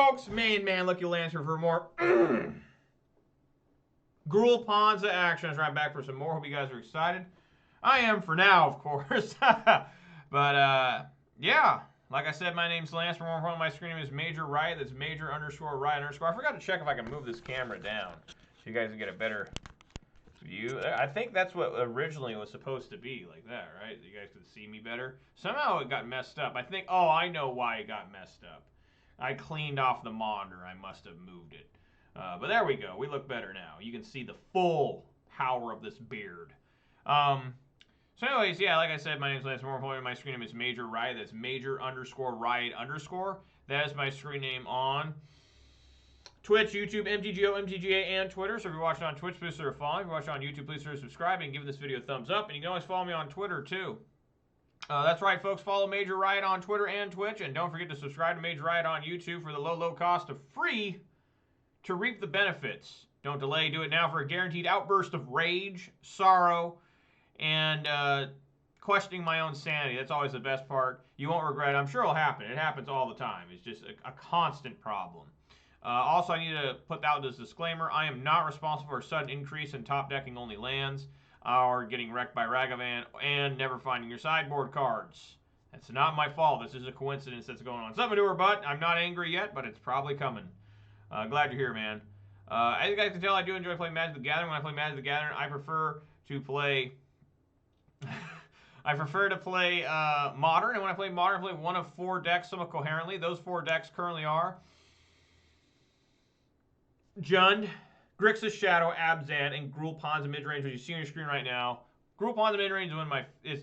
folks. Main man Lucky Lancer for more Gruul Ponza action. I'm back for some more. Hope you guys are excited. I am for now, of course. But, yeah. Like I said, my name's Lance. For more on my screen name is Major Riot. That's Major _ Riot _ I forgot to check if I can move this camera down so you guys can get a better view. I think that's what originally was supposed to be, like that, right? You guys could see me better. Somehow it got messed up. I think, oh, I know why it got messed up. I cleaned off the monitor. I must have moved it. But there we go. We look better now. You can see the full power of this beard. So anyways, yeah, like I said, my name is Lance. More importantly, my screen name is Major Riot. That's Major _ Riot _ That is my screen name on Twitch, YouTube, MTGO, MTGA, and Twitter. So if you're watching on Twitch, please consider following. If you're watching on YouTube, please consider subscribing and giving this video a thumbs up. And you can always follow me on Twitter, too. That's right, folks. Follow Major Riot on Twitter and Twitch. And don't forget to subscribe to Major Riot on YouTube for the low, low cost of free to reap the benefits. Don't delay. Do it now for a guaranteed outburst of rage, sorrow, and questioning my own sanity. That's always the best part. You won't regret it. I'm sure it'll happen. It happens all the time. It's just a constant problem. Also, I need to put out this disclaimer. I am not responsible for a sudden increase in top decking only lands, or getting wrecked by Ragavan, and never finding your sideboard cards. That's not my fault. This is a coincidence that's going on. Something to her butt. I'm not angry yet, but it's probably coming. Glad you're here, man. As you guys can tell, I do enjoy playing Magic the Gathering. When I play Magic the Gathering, I prefer to play Modern, and when I play Modern, I play one of 4 decks somewhat coherently. Those 4 decks currently are Jund, Grixis Shadow, Abzan, and Gruul Ponza Midrange, which you see on your screen right now. Gruul Ponza Midrange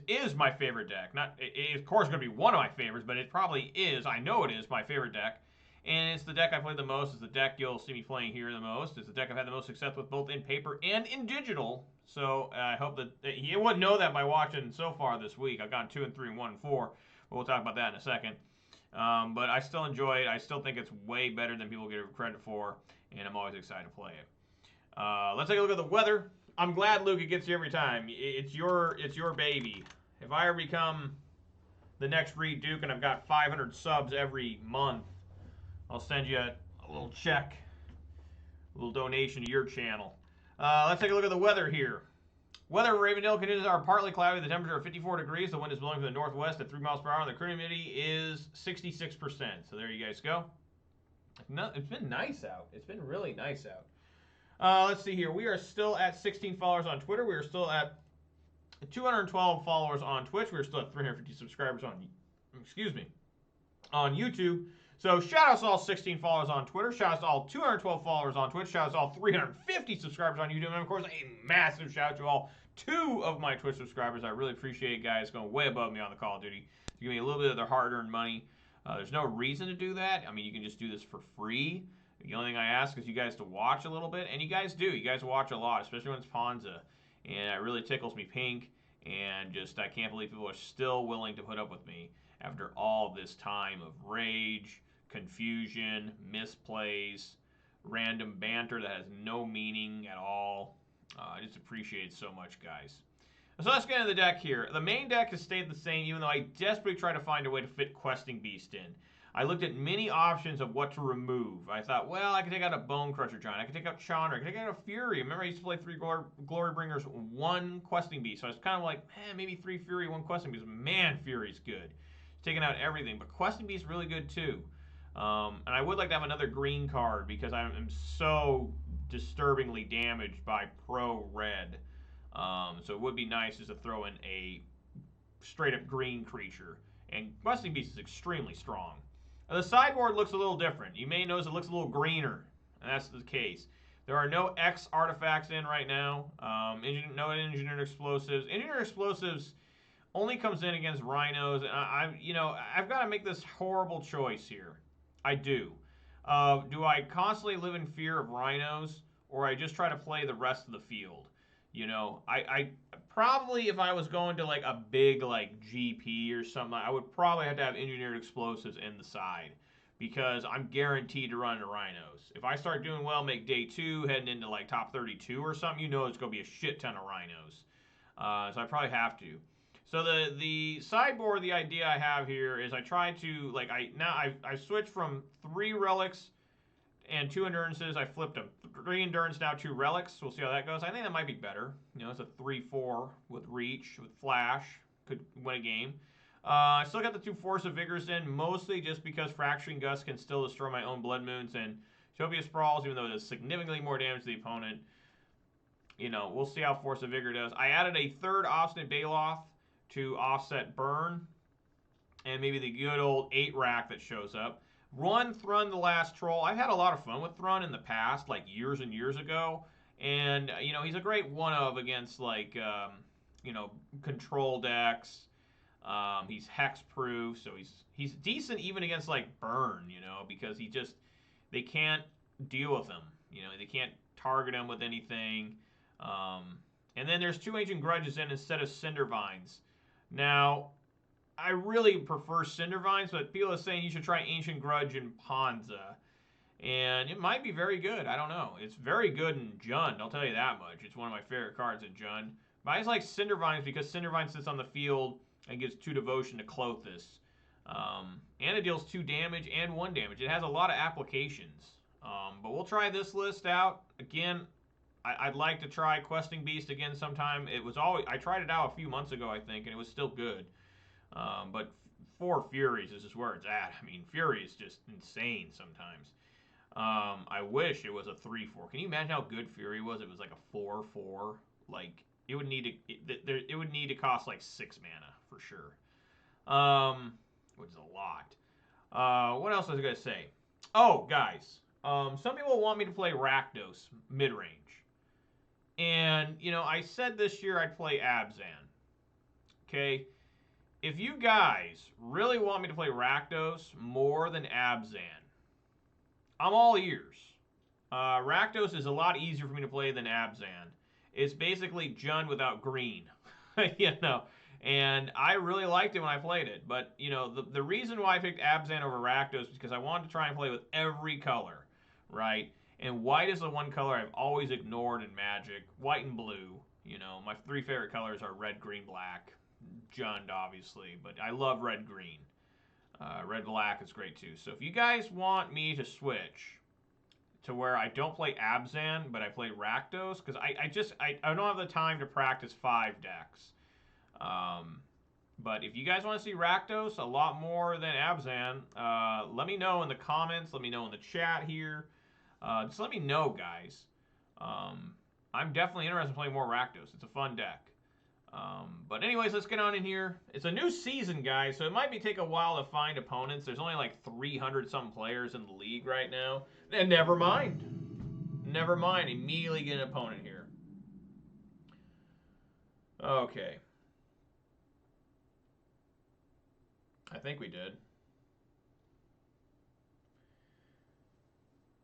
is my favorite deck. It of course, going to be one of my favorites, but it probably is. I know it is my favorite deck. And it's the deck I play the most. It's the deck you'll see me playing here the most. It's the deck I've had the most success with both in paper and in digital. So I hope that you wouldn't know that by watching so far this week. I've gone 2 and 3 and 1 and 4. But we'll talk about that in a second. But I still enjoy it. I still think it's way better than people give it credit for. And I'm always excited to play it. Let's take a look at the weather. I'm glad Luca gets you every time. It's your baby. If I ever become the next Reed Duke and I've got 500 subs every month, I'll send you a little check, a little donation to your channel. Let's take a look at the weather here. Weather in Ravendale conditions are partly cloudy. The temperature is 54 degrees. The wind is blowing from the northwest at 3 miles per hour. The current humidity is 66%. So there you guys go. It's been nice out. It's been really nice out. Let's see here. We are still at 16 followers on Twitter. We are still at 212 followers on Twitch. We are still at 350 subscribers on YouTube. So shout out to all 16 followers on Twitter. Shout out to all 212 followers on Twitch. Shout out to all 350 subscribers on YouTube. And of course, a massive shout out to all 2 of my Twitch subscribers. I really appreciate you guys going way above me on the Call of Duty to give me a little bit of their hard-earned money. There's no reason to do that. I mean, you can just do this for free. The only thing I ask is you guys to watch a little bit. And you guys do. You guys watch a lot, especially when it's Ponza. And it really tickles me pink. And just, I can't believe people are still willing to put up with me after all this time of rage, confusion, misplays, random banter that has no meaning at all. I just appreciate it so much, guys. So let's get into the deck here. The main deck has stayed the same, even though I desperately try to find a way to fit Questing Beast in. I looked at many options of what to remove. I thought, well, I could take out a Bone Crusher Giant. I could take out Chandra. I could take out a Fury. Remember, I used to play 3 Glory Bringers, 1 Questing Beast. So I was kind of like, maybe 3 Fury, 1 Questing Beast. Man, Fury's good. Taking out everything. But Questing Beast's really good, too. And I would like to have another green card because I am so disturbingly damaged by Pro Red. So it would be nice just to throw in a straight-up green creature. And Questing Beast is extremely strong. Now, the sideboard looks a little different. You may notice it looks a little greener. And that's the case. There are no X artifacts in right now. No Engineered Explosives. Engineered Explosives only comes in against Rhinos. And I've got to make this horrible choice here. I do. Do I constantly live in fear of Rhinos, or I just try to play the rest of the field? I probably, if I was going to like a big like GP or something, I would probably have to have Engineered Explosives in the side because I'm guaranteed to run into Rhinos. If I start doing well, make day 2, heading into like top 32 or something, it's going to be a shit ton of Rhinos. So I probably have to. So the sideboard, the idea I have here is I try to like I switched from 3 relics and 2 endurances. I flipped them 3 endurance now 2 relics. We'll see how that goes. I think that might be better. You know, it's a 3/4 with reach with flash could win a game. I still got the 2 Force of Vigors in, mostly just because Fracturing Gust can still destroy my own Blood Moons, and Utopia Sprawls, even though it does significantly more damage to the opponent. You know, we'll see how Force of Vigor does. I added a 3rd Obstinate Baloth to offset Burn, and maybe the good old 8 rack that shows up. Run Thrun the Last Troll. I've had a lot of fun with Thrun in the past, like years and years ago. And, you know, he's a great one-of against, like, you know, control decks. He's hex-proof, so he's decent even against, like, Burn, you know, because they can't deal with him. You know, they can't target him with anything. And then there's 2 Ancient Grudges in instead of Cindervines. Now, I really prefer Cindervines, but people are saying you should try Ancient Grudge in Ponza. And it might be very good. I don't know. It's very good in Jund, I'll tell you that much. It's one of my favorite cards in Jund. But I just like Cindervines because Cindervines sits on the field and gives 2 devotion to Clothis. And it deals 2 damage and 1 damage. It has a lot of applications. But we'll try this list out. Again, I'd like to try Questing Beast again sometime. I tried it out a few months ago, I think, and it was still good. But 4 Furies is just where it's at. I mean, Fury is just insane sometimes. I wish it was a 3/4. Can you imagine how good Fury was? It was like a 4/4. Like it would need to cost like 6 mana for sure. Which is a lot. What else was I gonna say? Oh, guys. Some people want me to play Rakdos mid-range. And, you know, I said this year I'd play Abzan. Okay? If you guys really want me to play Rakdos more than Abzan, I'm all ears. Rakdos is a lot easier for me to play than Abzan. It's basically Jund without green. You know? And I really liked it when I played it. But, you know, the reason why I picked Abzan over Rakdos is because I wanted to try and play with every color, right? And white is the one color I've always ignored in Magic. White and blue. You know, my 3 favorite colors are red, green, black. Jund, obviously. But I love red, green. Red, black is great, too. So if you guys want me to switch to where I don't play Abzan, but I play Rakdos, because I don't have the time to practice 5 decks. But if you guys want to see Rakdos a lot more than Abzan, let me know in the comments. Let me know in the chat here. Just let me know, guys. I'm definitely interested in playing more Rakdos. It's a fun deck. But anyways, let's get on in here. It's a new season, guys, so it might take a while to find opponents. There's only like 300-something players in the league right now. And never mind. Never mind. Immediately get an opponent here. Okay. I think we did.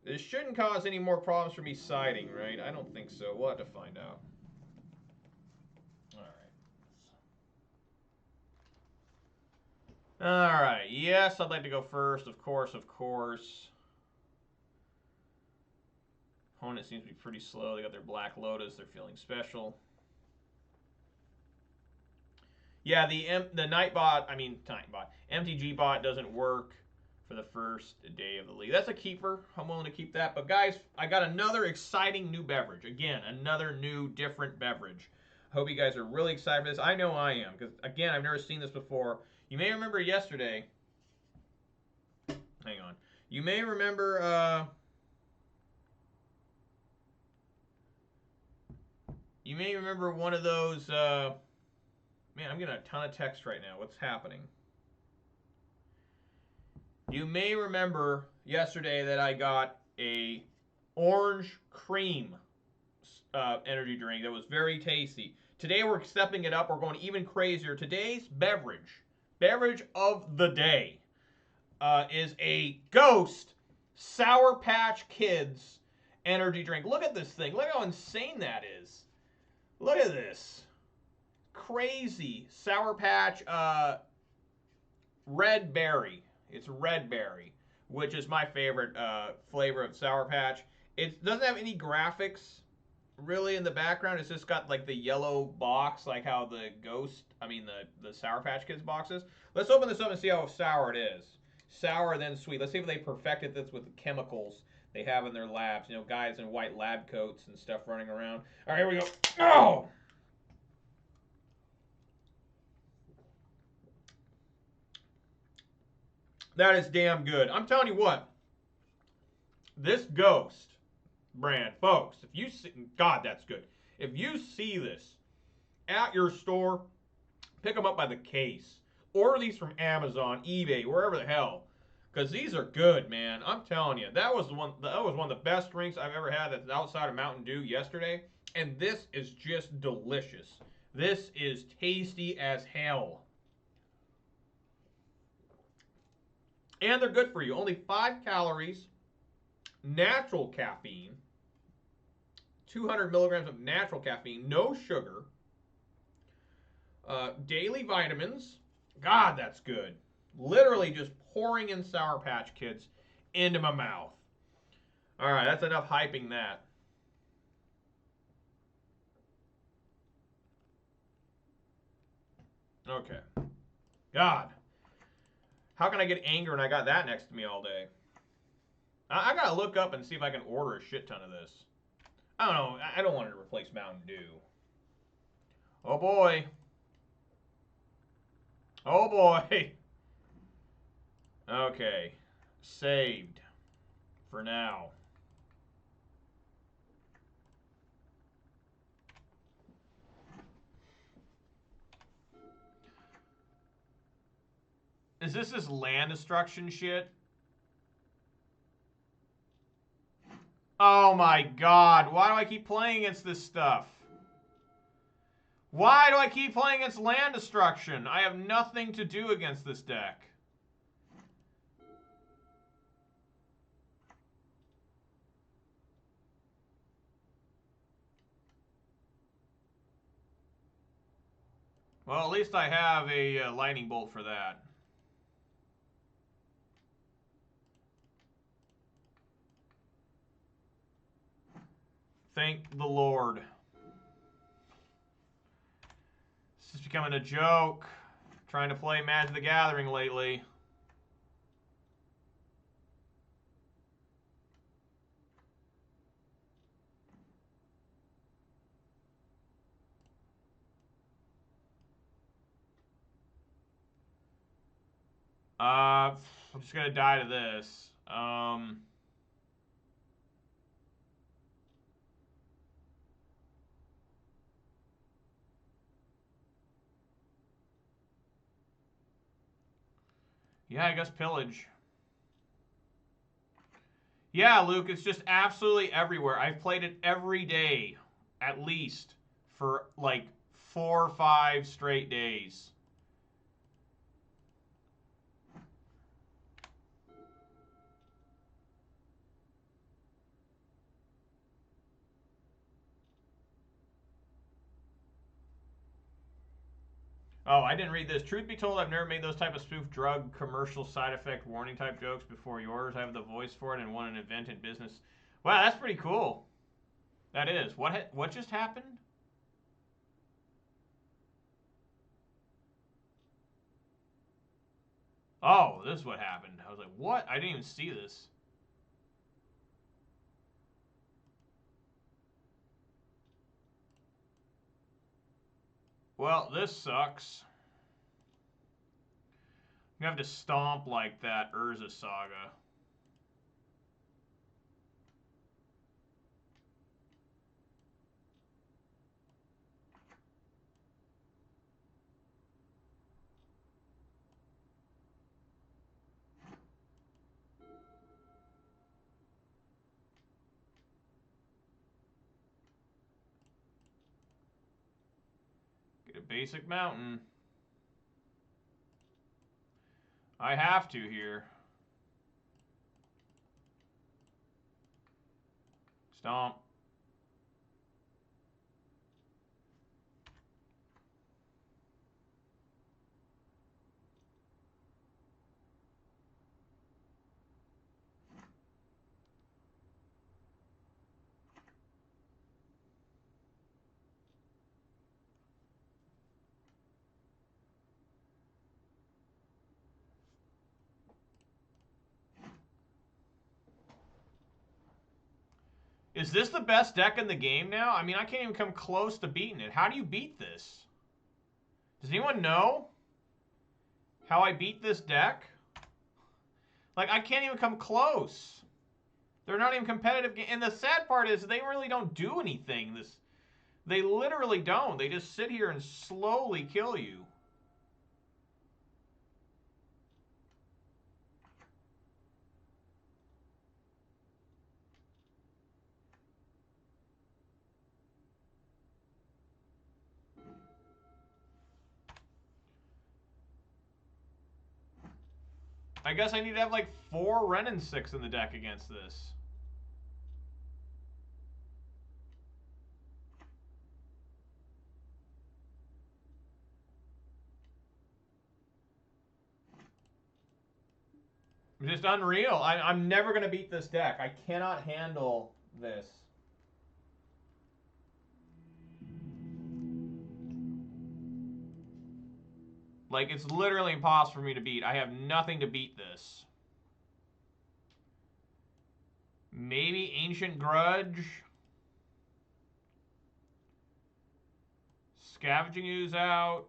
This shouldn't cause any more problems for me siding, right? I don't think so. We'll have to find out. Alright, yes, I'd like to go first, of course, of course. Opponent seems to be pretty slow. They got their Black Lotus. They're feeling special. Yeah, the MTG bot doesn't work for the first day of the league. That's a keeper. I'm willing to keep that. But guys, I got another exciting new beverage. Again, another new, different beverage. I hope you guys are really excited for this. I know I am, because again, I've never seen this before. You may remember yesterday. Hang on. You may remember. You may remember one of those. Man, I'm getting a ton of text right now. What's happening? You may remember yesterday that I got a orange cream energy drink that was very tasty. Today we're stepping it up. We're going even crazier. Today's beverage of the day is a Ghost Sour Patch Kids energy drink. Look at this thing. Look how insane that is. Look at this. Crazy Sour Patch red berry. It's red berry, which is my favorite flavor of Sour Patch. It doesn't have any graphics really in the background. It's just got like the yellow box, like how the Ghost I mean the Sour Patch Kids boxes. Let's open this up and see how sour it is. Sour, then sweet. Let's see if they perfected this with the chemicals they have in their labs. You know, guys in white lab coats and stuff running around. All right, here we go. Oh! That is damn good. I'm telling you what. This Ghost brand, folks, if you see, God, that's good. If you see this at your store, pick them up by the case. Order these from Amazon, eBay, wherever the hell. Because these are good, man. I'm telling you. That was one of the best drinks I've ever had that's outside of Mountain Dew yesterday. And this is just delicious. This is tasty as hell. And they're good for you. Only 5 calories. Natural caffeine. 200 milligrams of natural caffeine. No sugar. Daily vitamins. God, that's good. Literally just pouring in Sour Patch Kids into my mouth. All right, that's enough hyping that. Okay. God. How can I get anger when I got that next to me all day? I gotta look up and see if I can order a shit ton of this. I don't know. I don't want it to replace Mountain Dew. Oh boy. Oh boy. Okay. Saved. For now. Is this land destruction shit? Oh my god. Why do I keep playing against this stuff? Why do I keep playing against land destruction? I have nothing to do against this deck. Well, at least I have a lightning bolt for that. Thank the Lord. This is becoming a joke. Trying to play Magic the Gathering lately. I'm just gonna die to this. Yeah, I guess pillage. Yeah, Luke, it's just absolutely everywhere. I've played it every day, at least, for like 4 or 5 straight days. Oh, I didn't read this. Truth be told, I've never made those type of spoof drug commercial side effect warning type jokes before yours. I have the voice for it and won an event in business. Wow, that's pretty cool. That is. What just happened? Oh, this is what happened. I was like, what? I didn't even see this. Well, this sucks. You have to stomp like that Urza Saga. Get a basic mountain. I have to here. Stomp. Is this the best deck in the game now? I mean, I can't even come close to beating it. How do you beat this? Does anyone know how I beat this deck? Like, I can't even come close. They're not even competitive. And the sad part is they really don't do anything. They literally don't. They just sit here and slowly kill you. I guess I need to have like 4 Ren and 6 in the deck against this. Just unreal. I'm never going to beat this deck. I cannot handle this. Like, it's literally impossible for me to beat. I have nothing to beat this. Maybe Ancient Grudge. Scavenging Ooze out.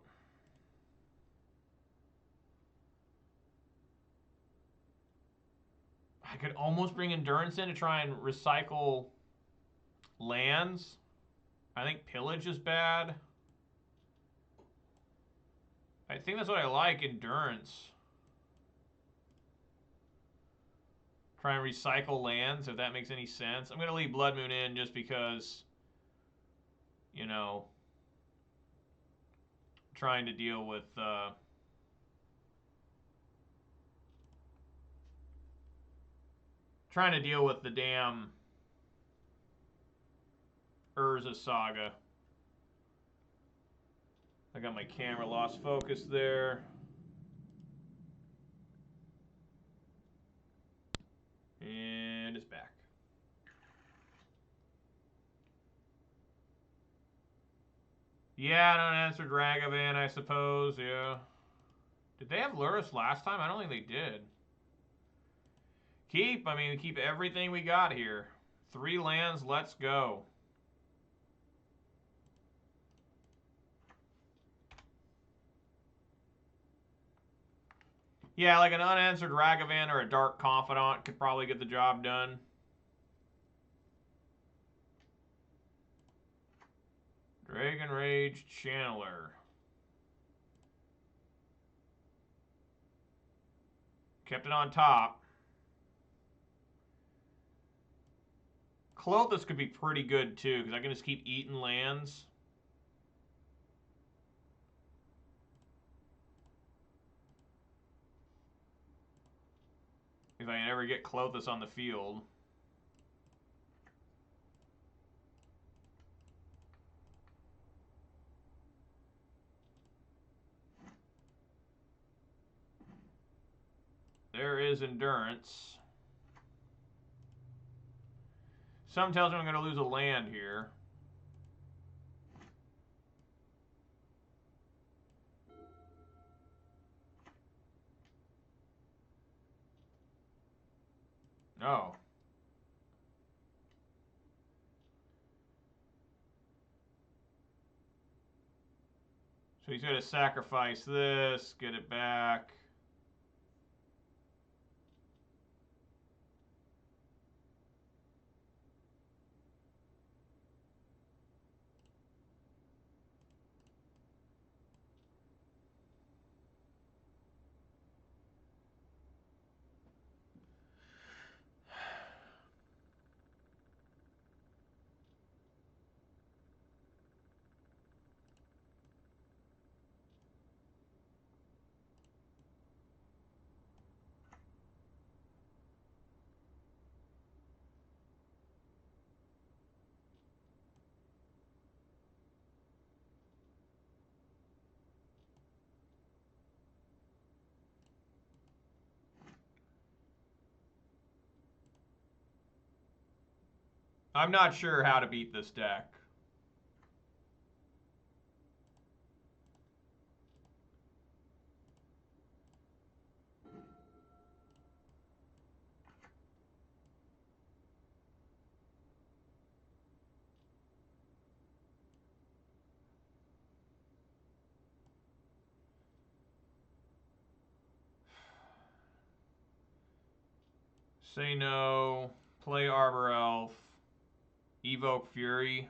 I could almost bring Endurance in to try and recycle lands. I think Pillage is bad. I think that's what I like, Endurance. Try and recycle lands, if that makes any sense. I'm going to leave Blood Moon in just because, you know, trying to deal with... trying to deal with the damn Urza Saga. I got my camera lost focus there. And it's back. Yeah, an unanswered Ragavan, I suppose, yeah. Did they have Lurrus last time? I don't think they did. Keep, I mean, we keep everything we got here. 3 lands, let's go. Yeah, like an unanswered Ragavan or a Dark Confidant could probably get the job done. Dragon Rage Channeler. Kept it on top. Clothis could be pretty good too, because I can just keep eating lands. If I ever get Clothis on the field. There is Endurance. Some tells me I'm going to lose a land here. Oh. So he's going to sacrifice this, get it back. I'm not sure how to beat this deck. Say no. Play Arbor Elf. Evoke Fury.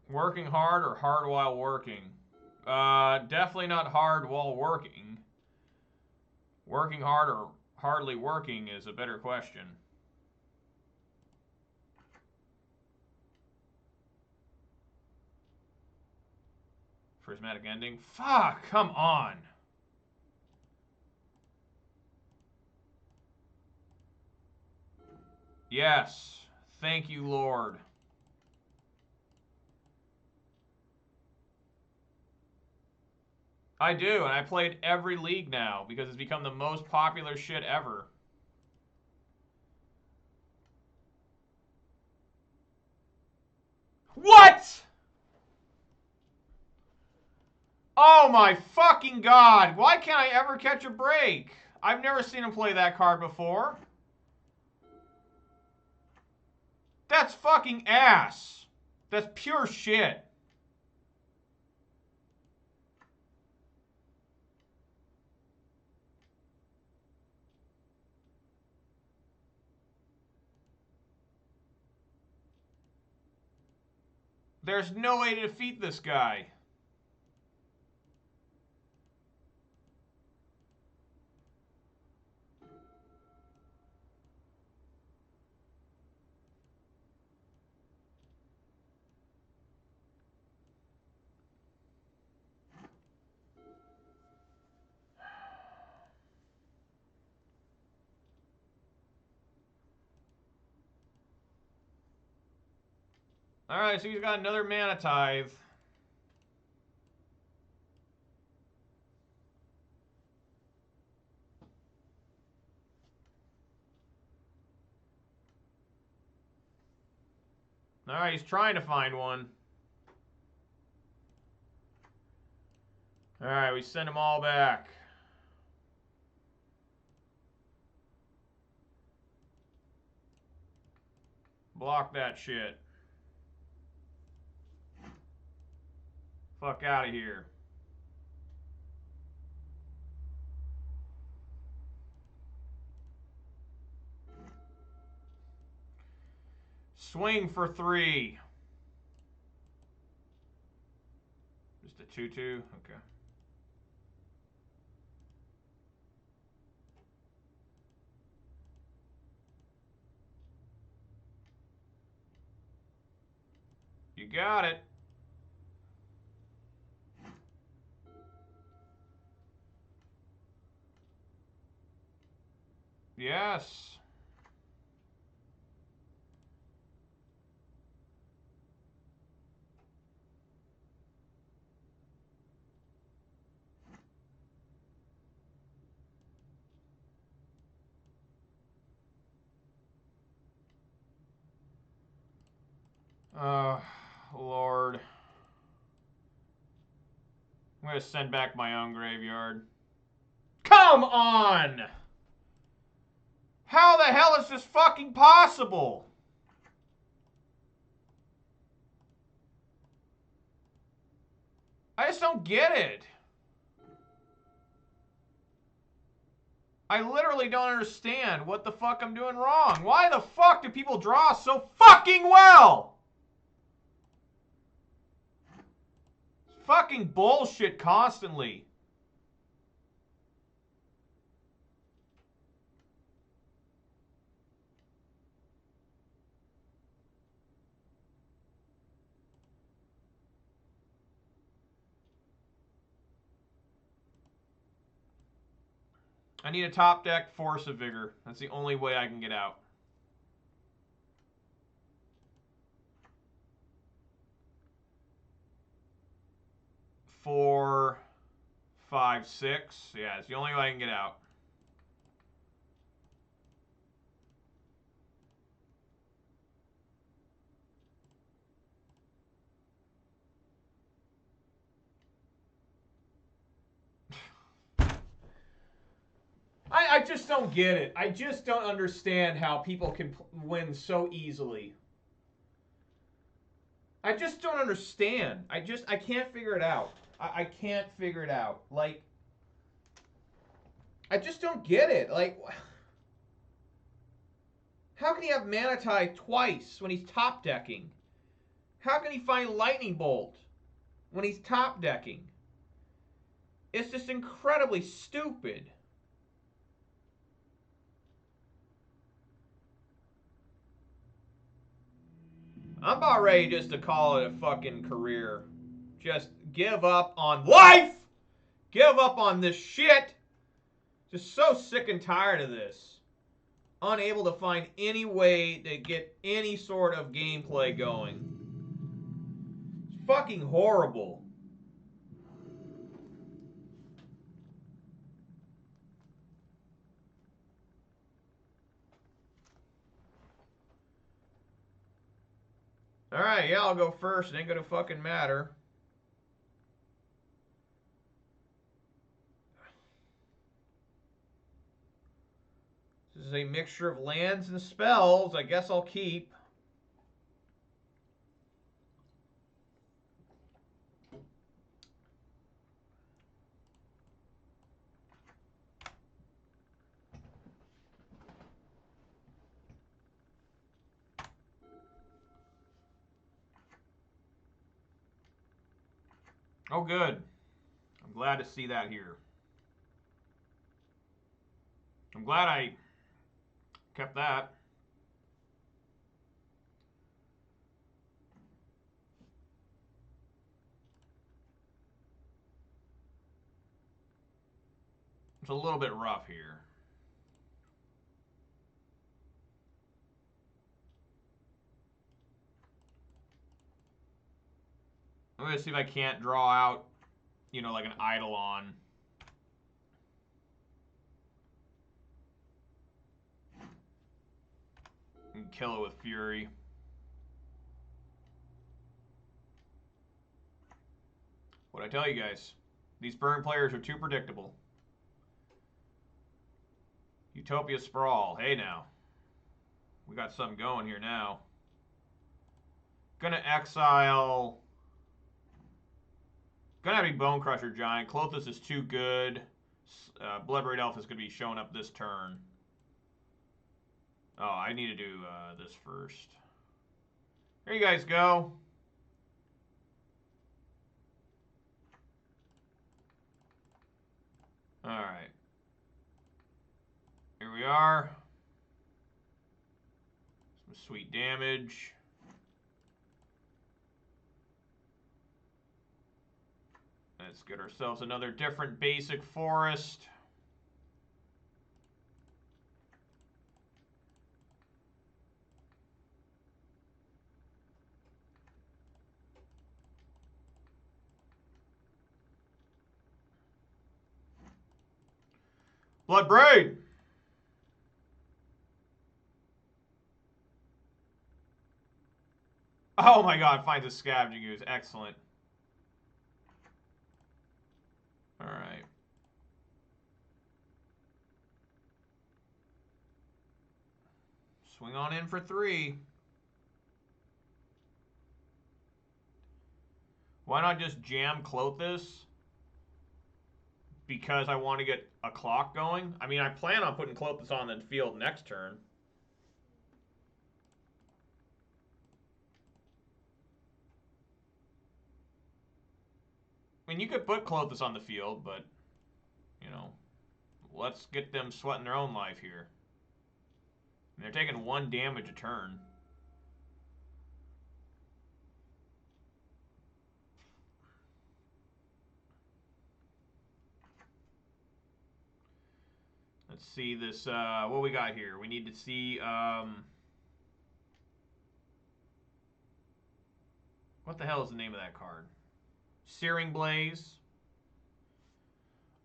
Working hard or hard while working? Definitely not hard while working. Working hard or hardly working is a better question. Prismatic ending? Fuck, come on. Yes. Thank you, Lord. I do, and I played every league now because it's become the most popular shit ever. What? Oh my fucking god. Why can't I ever catch a break? I've never seen him play that card before. That's fucking ass. That's pure shit. There's no way to defeat this guy. Alright, so he's got another mana tithe. Alright, he's trying to find one. Alright, we send them all back. Block that shit. Fuck out of here. Swing for 3. Just a 2/2? Okay. You got it. Yes. Lord. I'm gonna send back my own graveyard. Come on! How the hell is this fucking possible? I just don't get it. I literally don't understand what the fuck I'm doing wrong. Why the fuck do people draw so fucking well? It's fucking bullshit constantly. I need a top deck Force of Vigor. That's the only way I can get out. Four, 5, 6. Yeah, it's the only way I can get out. I just don't get it. I just don't understand how people can win so easily. I just don't understand. I can't figure it out. I can't figure it out. Like, I just don't get it. Like, how can he have Mana Tide twice when he's top decking? How can he find Lightning Bolt when he's top decking? It's just incredibly stupid. I'm about ready just to call it a fucking career. Just give up on life! Give up on this shit! Just so sick and tired of this. Unable to find any way to get any sort of gameplay going. It's fucking horrible. Alright, yeah, I'll go first. It ain't gonna fucking matter. This is a mixture of lands and spells. I guess I'll keep. Oh, good. I'm glad to see that here. I'm glad I kept that. It's a little bit rough here. I'm going to see if I can't draw out, you know, like an Eidolon. And kill it with Fury. What'd I tell you guys? These burn players are too predictable. Utopia Sprawl. Hey now. We got something going here now. Gonna exile. Gonna have a Bone Crusher Giant. Klothys is too good. Bloodbraid Elf is gonna be showing up this turn. Oh, I need to do this first. Here you guys go. Alright. Here we are. Some sweet damage. Let's get ourselves another different basic forest. Bloodbraid! Oh my god, finds a Scavenging Ooze. Excellent. Alright. Swing on in for 3. Why not just jam Klothys? Because I want to get a clock going. I mean, I plan on putting Klothys on the field next turn. I mean, you could put Klothys on the field, but, you know, let's get them sweating their own life here. And they're taking 1 damage a turn. Let's see this, what we got here. We need to see, what the hell is the name of that card? Searing Blaze.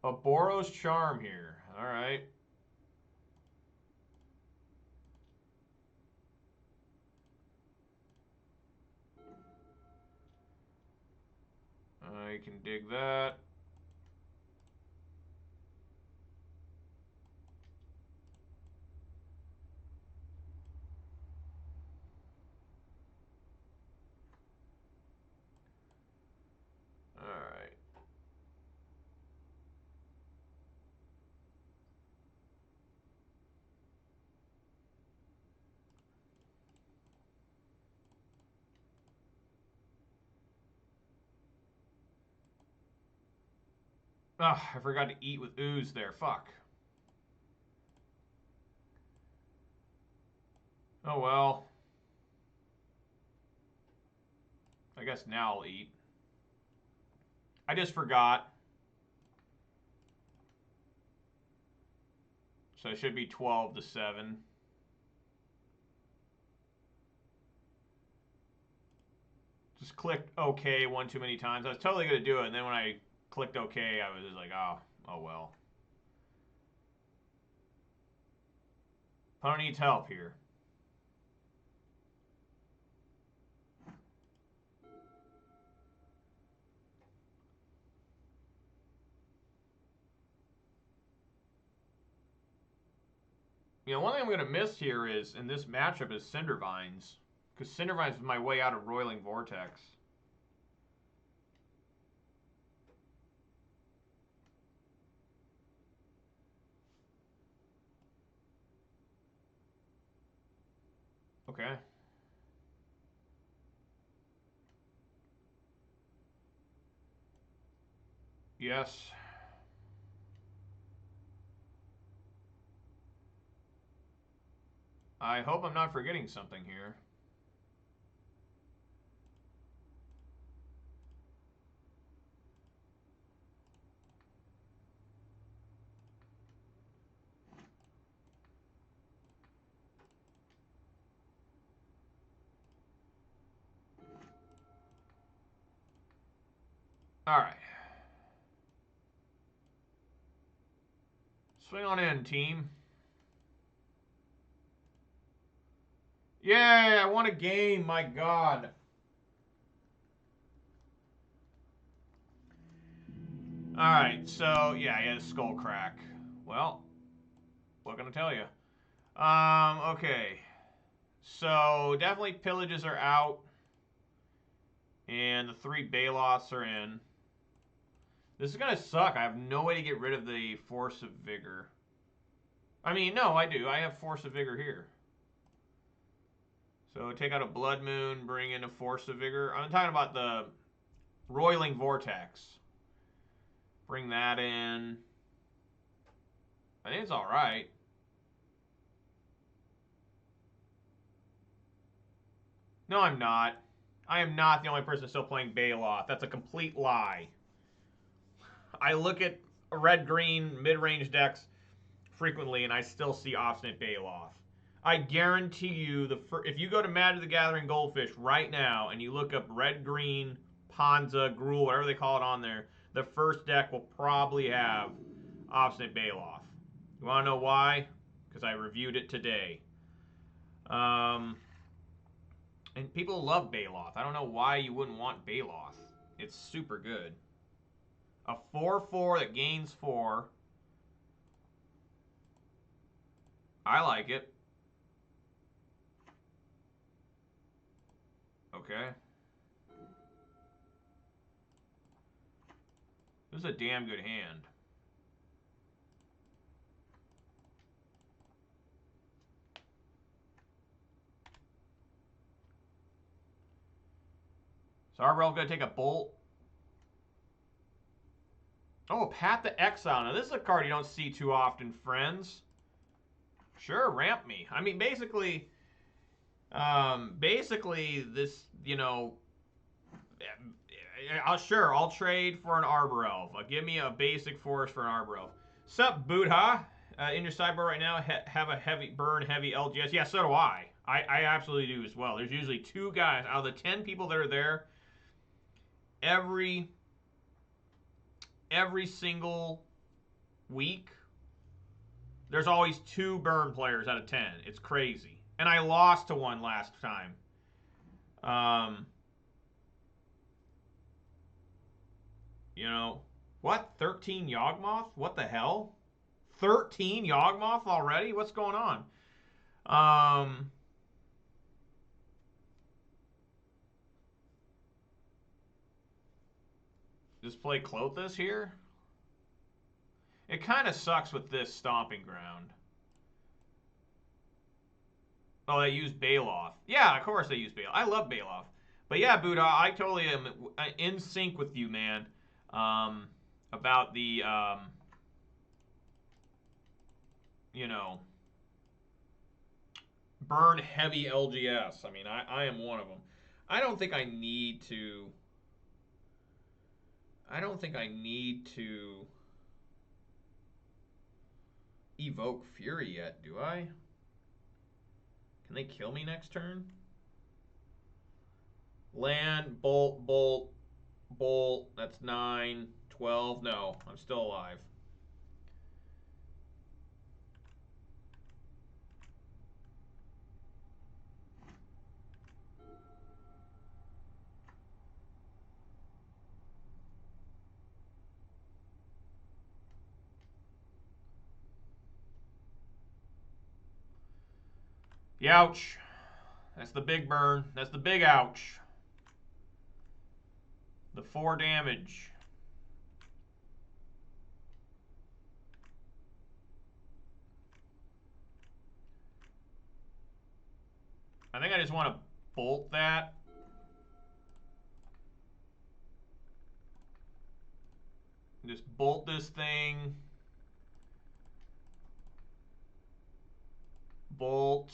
A Boros Charm here. All right. I can dig that. Ugh, I forgot to eat with ooze there. Fuck. Oh well. I guess now I'll eat. I just forgot. So it should be 12 to 7. Just clicked OK one too many times. I was totally going to do it, and then when I clicked OK, I was just like, oh well. Opponent needs help here. You know, one thing I'm going to miss here is, in this matchup, is Cindervines. Because Cindervines is my way out of Roiling Vortex. Okay. Yes. I hope I'm not forgetting something here. All right. Swing on in, team. Yay, I won a game, my god. Alright, so, yeah, he had a skull crack. Well, what can I tell you? Okay. So, definitely pillages are out. And the 3 Baloths are in. This is going to suck. I have no way to get rid of the Force of Vigor. I mean, no, I do. I have Force of Vigor here. So take out a Blood Moon, bring in a Force of Vigor. I'm talking about the Roiling Vortex. Bring that in. I think it's alright. No, I'm not. I am not the only person still playing Baloth. That's a complete lie. I look at red-green mid-range decks frequently, and I still see Obstinate Baloth. I guarantee you, if you go to Magic the Gathering Goldfish right now and you look up red-green, Ponza, Gruul, whatever they call it on there, the first deck will probably have Obstinate Baloth. You want to know why? Because I reviewed it today. And people love Baloth. I don't know why you wouldn't want Baloth. It's super good. A 4/4 that gains 4. I like it. Okay. This is a damn good hand. So Arbrel's going to take a Bolt. Oh, Path to Exile. Now, this is a card you don't see too often, friends. Sure, ramp me. I mean, basically, this, you know, I'll trade for an Arbor Elf. Give me a basic forest for an Arbor Elf. Sup, Buddha? In your sideboard right now, have a heavy LGS. Yeah, so do I. I absolutely do as well. There's usually 2 guys out of the 10 people that are there. Every single week, there's always 2 burn players out of 10. It's crazy. And I lost to one last time. You know, what? 13 Yawgmoth? What the hell? 13 Yawgmoth already? What's going on? Just play Klothys here? It kind of sucks with this Stomping Ground. Oh, they use Baloth. Yeah, of course they use Baloth. I love Baloth. But yeah, Buddha, I totally am in sync with you, man. about the, you know, burn heavy LGS. I mean, I am one of them. I don't think I need to evoke Fury yet, do I? Can they kill me next turn? Land, bolt, bolt, bolt. That's 9, 12. No, I'm still alive. Ouch. That's the big burn. That's the big ouch. The 4 damage. I think I just want to bolt that. Just bolt this thing. Bolt.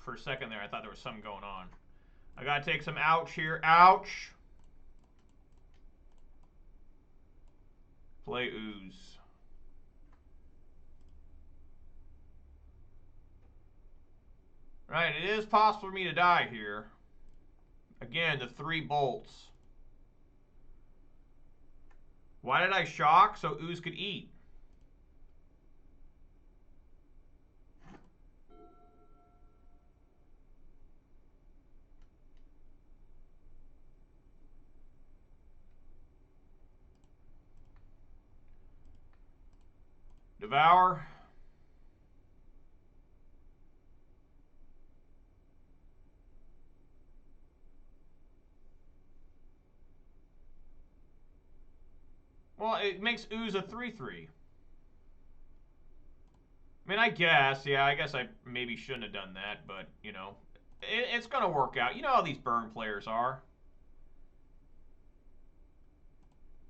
For a second there, I thought there was something going on. I gotta take some ouch here. Ouch. Play ooze. Right, it is possible for me to die here. Again, the 3 bolts. Why did I shock? So ooze could eat. Devour. Well, it makes ooze a 3/3. I mean, I guess, yeah, I guess I maybe shouldn't have done that, but, you know, it's going to work out. You know how these burn players are.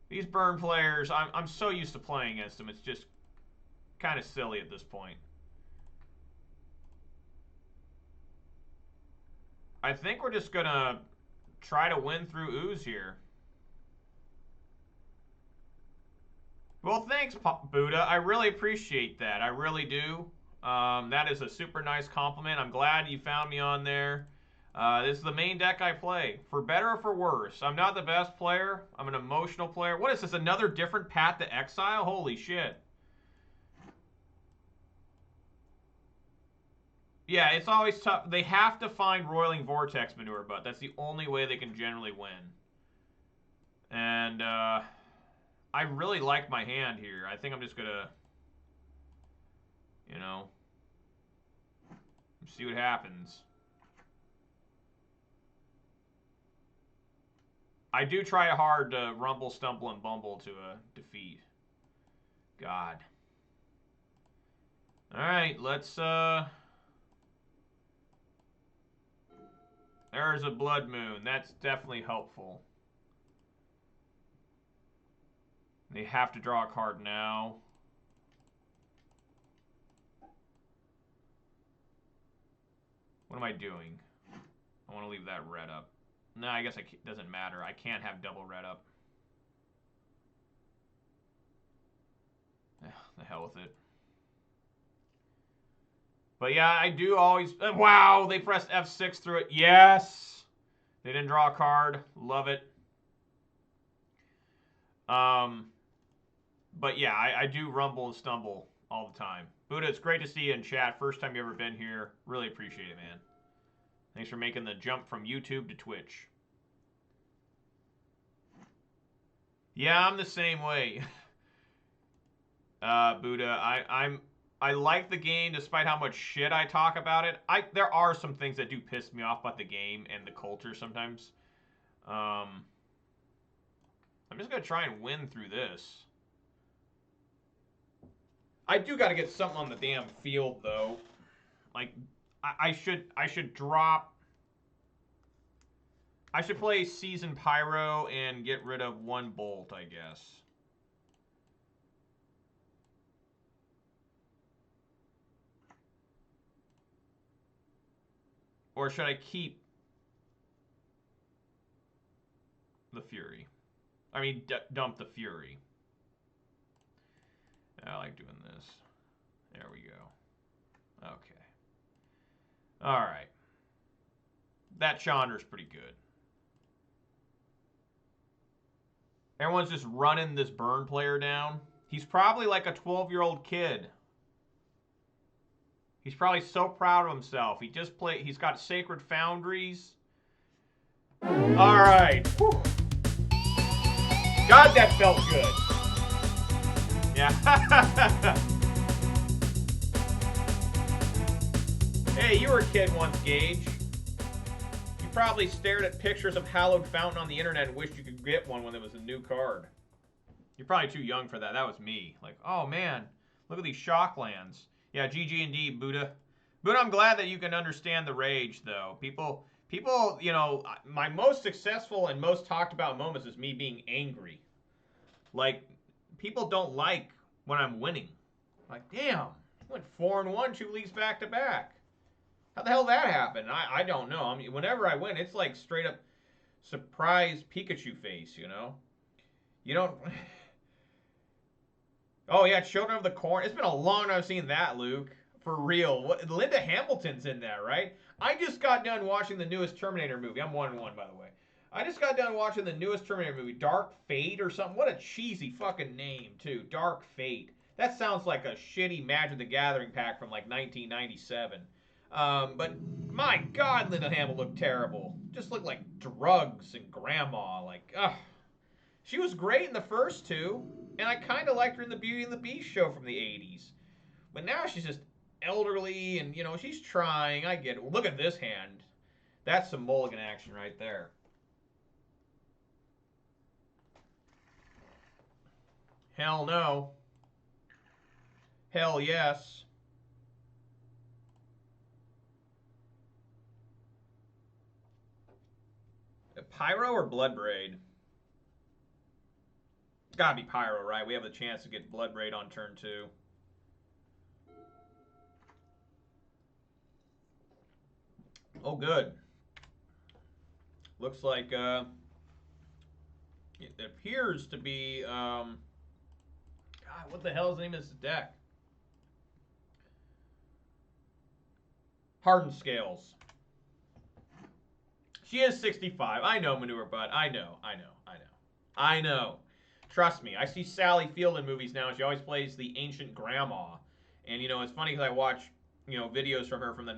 These burn players, I'm so used to playing against them, it's just kind of silly at this point. I think we're just going to try to win through ooze here. Well, thanks, Buddha. I really appreciate that. I really do. That is a super nice compliment. I'm glad you found me on there. This is the main deck I play, for better or for worse. I'm not the best player. I'm an emotional player. What is this, another different path to exile? Holy shit. Yeah, it's always tough. They have to find Roiling Vortex Manure, but that's the only way they can generally win. And, I really like my hand here. I think I'm just going to, you know, see what happens. I do try hard to rumble, stumble, and bumble to a defeat. God. Alright, let's, there's a Blood Moon. That's definitely helpful. They have to draw a card now. What am I doing? I want to leave that red up. No, I guess it doesn't matter. I can't have double red up. The hell with it. But yeah, I do always... Wow, they pressed F6 through it. Yes! They didn't draw a card. Love it. But yeah, I do rumble and stumble all the time. Buddha, it's great to see you in chat. First time you ever been here. Really appreciate it, man. Thanks for making the jump from YouTube to Twitch. Yeah, I'm the same way. Buddha, I like the game despite how much shit I talk about it. There are some things that do piss me off about the game and the culture sometimes. I'm just gonna try and win through this. I do gotta get something on the damn field though. Like, I should drop. I should play Season Pyro and get rid of 1 Bolt, I guess. Or should I keep the Fury? I mean, dump the Fury. I like doing this. There we go. Okay. All right. That Chandra's pretty good. Everyone's just running this Burn player down. He's probably like a 12-year-old kid. He's probably so proud of himself. He's got Sacred Foundries. All right. Whew. God, that felt good. Yeah. Hey, you were a kid once, Gage. You probably stared at pictures of Hallowed Fountain on the internet and wished you could get one when there was a new card. You're probably too young for that. That was me. Like, oh man, look at these Shocklands. Yeah, GG indeed, Buddha. Buddha, I'm glad that you can understand the rage, though. People, you know, my most successful and most talked about moments is me being angry. Like, people don't like when I'm winning. Like, damn, I went 4-1, 2 leagues back to back. How the hell that happened? I don't know. I mean, whenever I win, it's like straight up surprise Pikachu face, you know? You don't... Oh, yeah, Children of the Corn. It's been a long time I've seen that, Luke. For real. What, Linda Hamilton's in that, right? I just got done watching the newest Terminator movie. I'm 1-1, by the way. I just got done watching the newest Terminator movie, Dark Fate or something. What a cheesy fucking name, too. Dark Fate. That sounds like a shitty Magic the Gathering pack from, like, 1997. But, my God, Linda Hamilton looked terrible. Just looked like drugs and grandma. Like, ugh. She was great in the first 2. And I kind of liked her in the Beauty and the Beast show from the 80s. But now she's just elderly and, you know, she's trying. I get it. Look at this hand. That's some mulligan action right there. Hell no. Hell yes. Pyro or Bloodbraid? It's gotta be Pyro, right? We have the chance to get Bloodbraid on turn 2. Oh, good. Looks like it appears to be God, what the hell is the name of this deck? Hardened Scales. She is 65. I know, Manure Butt. I know. Trust me. I see Sally Field in movies now, and she always plays the ancient grandma. And, you know, it's funny because I watch, you know, videos from her from the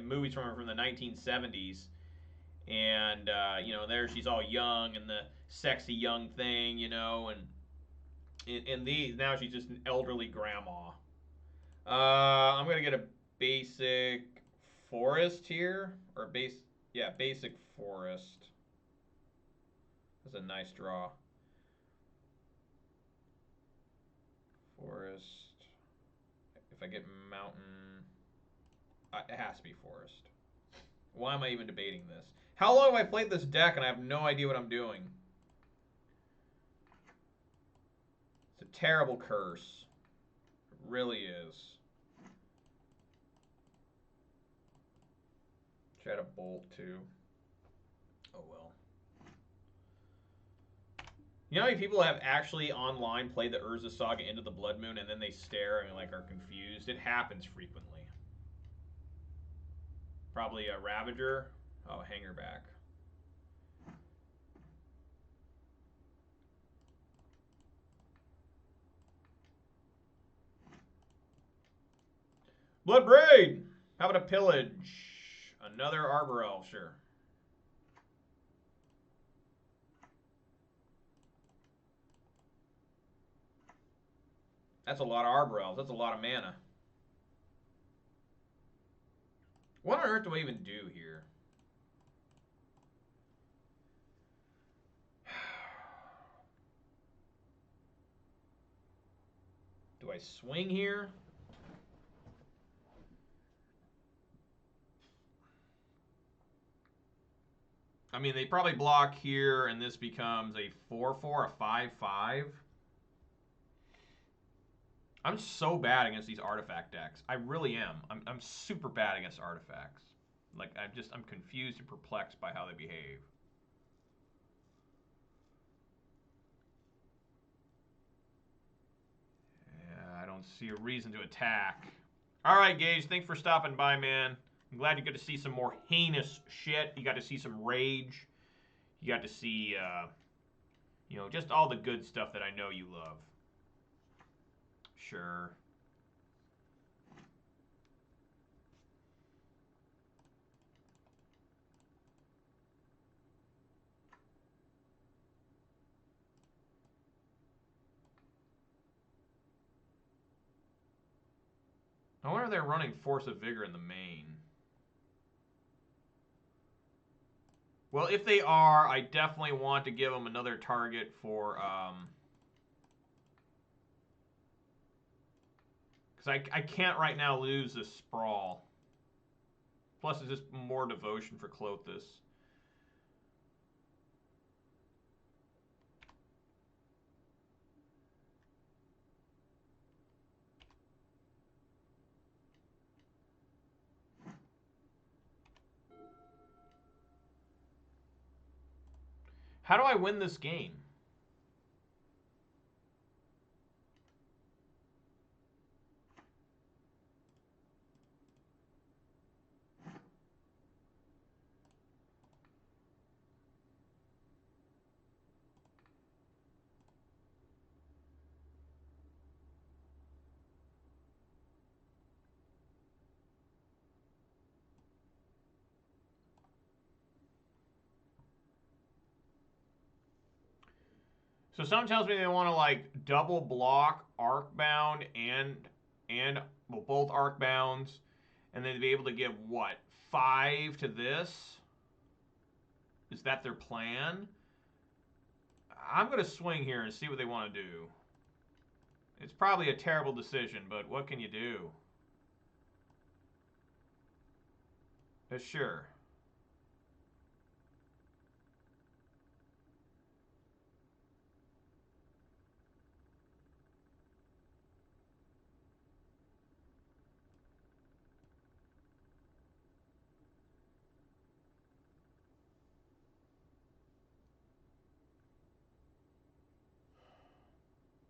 movies from her from the 1970s. And, you know, there she's all young and the sexy young thing, you know. And in these, now she's just an elderly grandma. I'm going to get a basic forest here. Or basic forest. That's a nice draw. Forest. If I get mountain, it has to be forest. Why am I even debating this? How long have I played this deck and I have no idea what I'm doing? It's a terrible curse. It really is. Try to bolt too. Oh well. You know how many people have actually online played the Urza Saga into the Blood Moon and then they stare and like are confused? It happens frequently. Probably a Ravager. Oh, hanger back. Bloodbraid! How about a Pillage? Another Arbor Elf, sure. That's a lot of Arbor Elves. That's a lot of mana. What on earth do I even do here? Do I swing here? I mean, they probably block here, and this becomes a 4/4, a 5/5. I'm so bad against these artifact decks. I really am. I'm super bad against artifacts. Like, I'm confused and perplexed by how they behave. Yeah, I don't see a reason to attack. All right, Gage, thanks for stopping by, man. I'm glad you got to see some more heinous shit. You got to see some rage. You got to see, you know, just all the good stuff that I know you love. Sure. I wonder if they're running Force of Vigor in the main. Well, if they are, I definitely want to give them another target for, because I can't right now lose this Sprawl. Plus, it's just more devotion for Clothis. How do I win this game? So someone tells me they want to like double block Arcbound and well, both Arcbounds, and then be able to give what 5 to this. Is that their plan? I'm gonna swing here and see what they want to do. It's probably a terrible decision, but what can you do? Sure.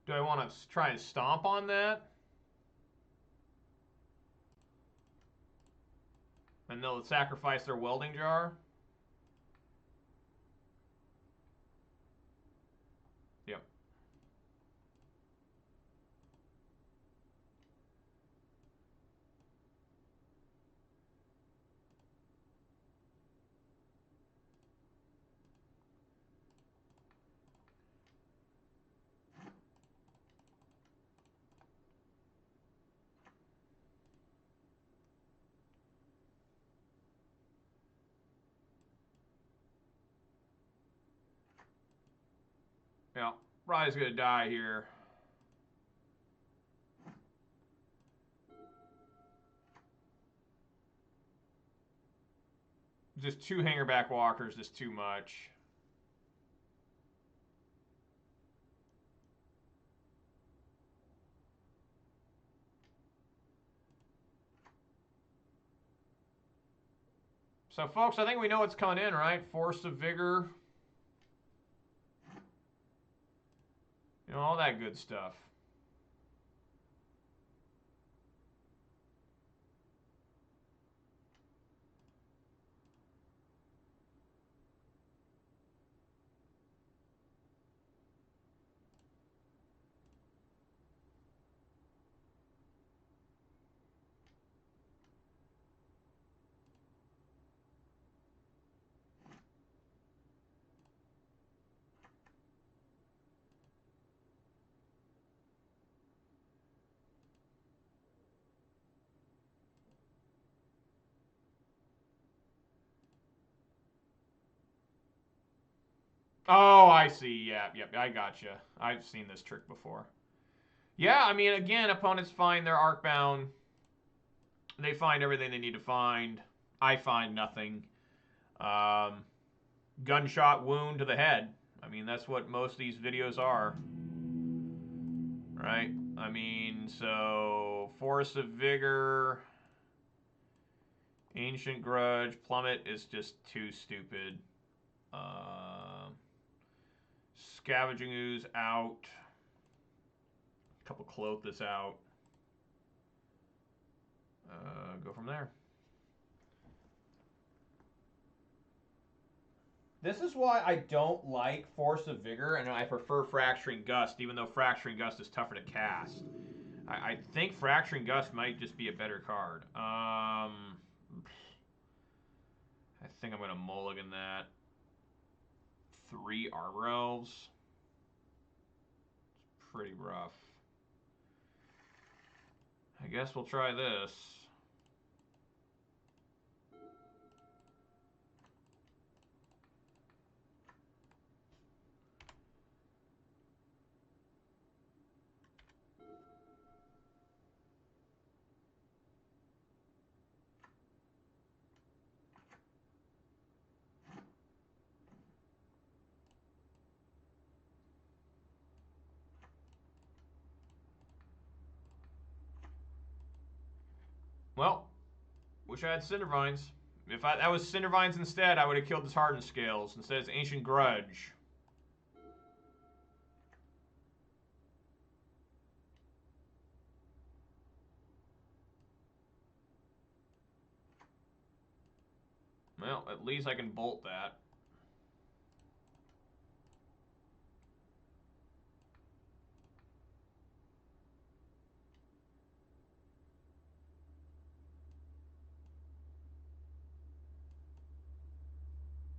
Do I want to try and stomp on that? And they'll sacrifice their welding jar? Yep. Yeah. Riley's gonna die here. Just 2 hangerback walkers is too much. So, folks, I think we know what's coming in, right? Force of Vigor. You know, all that good stuff. Oh, I see. Yeah, yep, I gotcha. I've seen this trick before. Yeah, I mean, again, opponents find their Arcbound. They find everything they need to find. I find nothing. gunshot wound to the head. I mean, that's what most of these videos are. Right? I mean, so Force of Vigor, Ancient Grudge, Plummet is just too stupid. Scavenging Ooze out. A couple Clothis out. Go from there. This is why I don't like Force of Vigor, and I prefer Fracturing Gust, even though Fracturing Gust is tougher to cast. I think Fracturing Gust might just be a better card. I think I'm going to mulligan that. 3 Arbor Elves. It's pretty rough. I guess we'll try this. Well, wish I had Cindervines. If that was Cindervines instead, I would have killed this Hardened Scales. Instead, it's Ancient Grudge. Well, at least I can bolt that.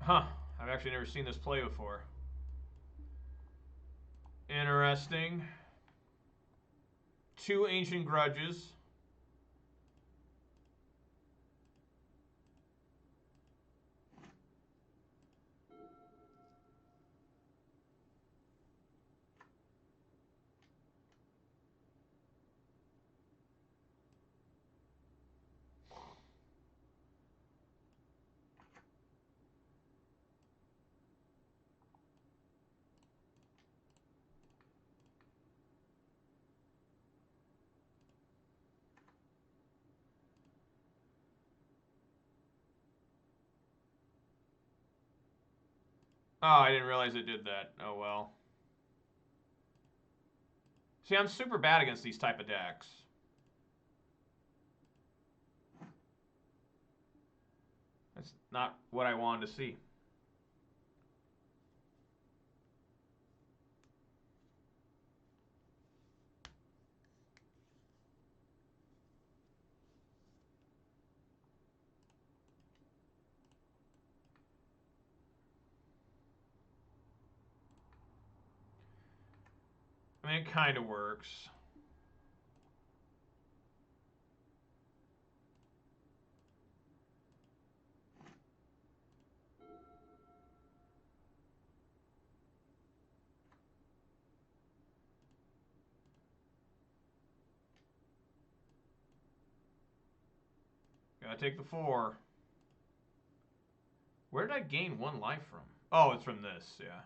Huh. I've actually never seen this play before. Interesting. 2 Ancient Grudges. Oh, I didn't realize it did that. Oh, well. See, I'm super bad against these type of decks. That's not what I wanted to see. I mean, it kind of works. Gotta take the 4. Where did I gain 1 life from? Oh, it's from this, yeah.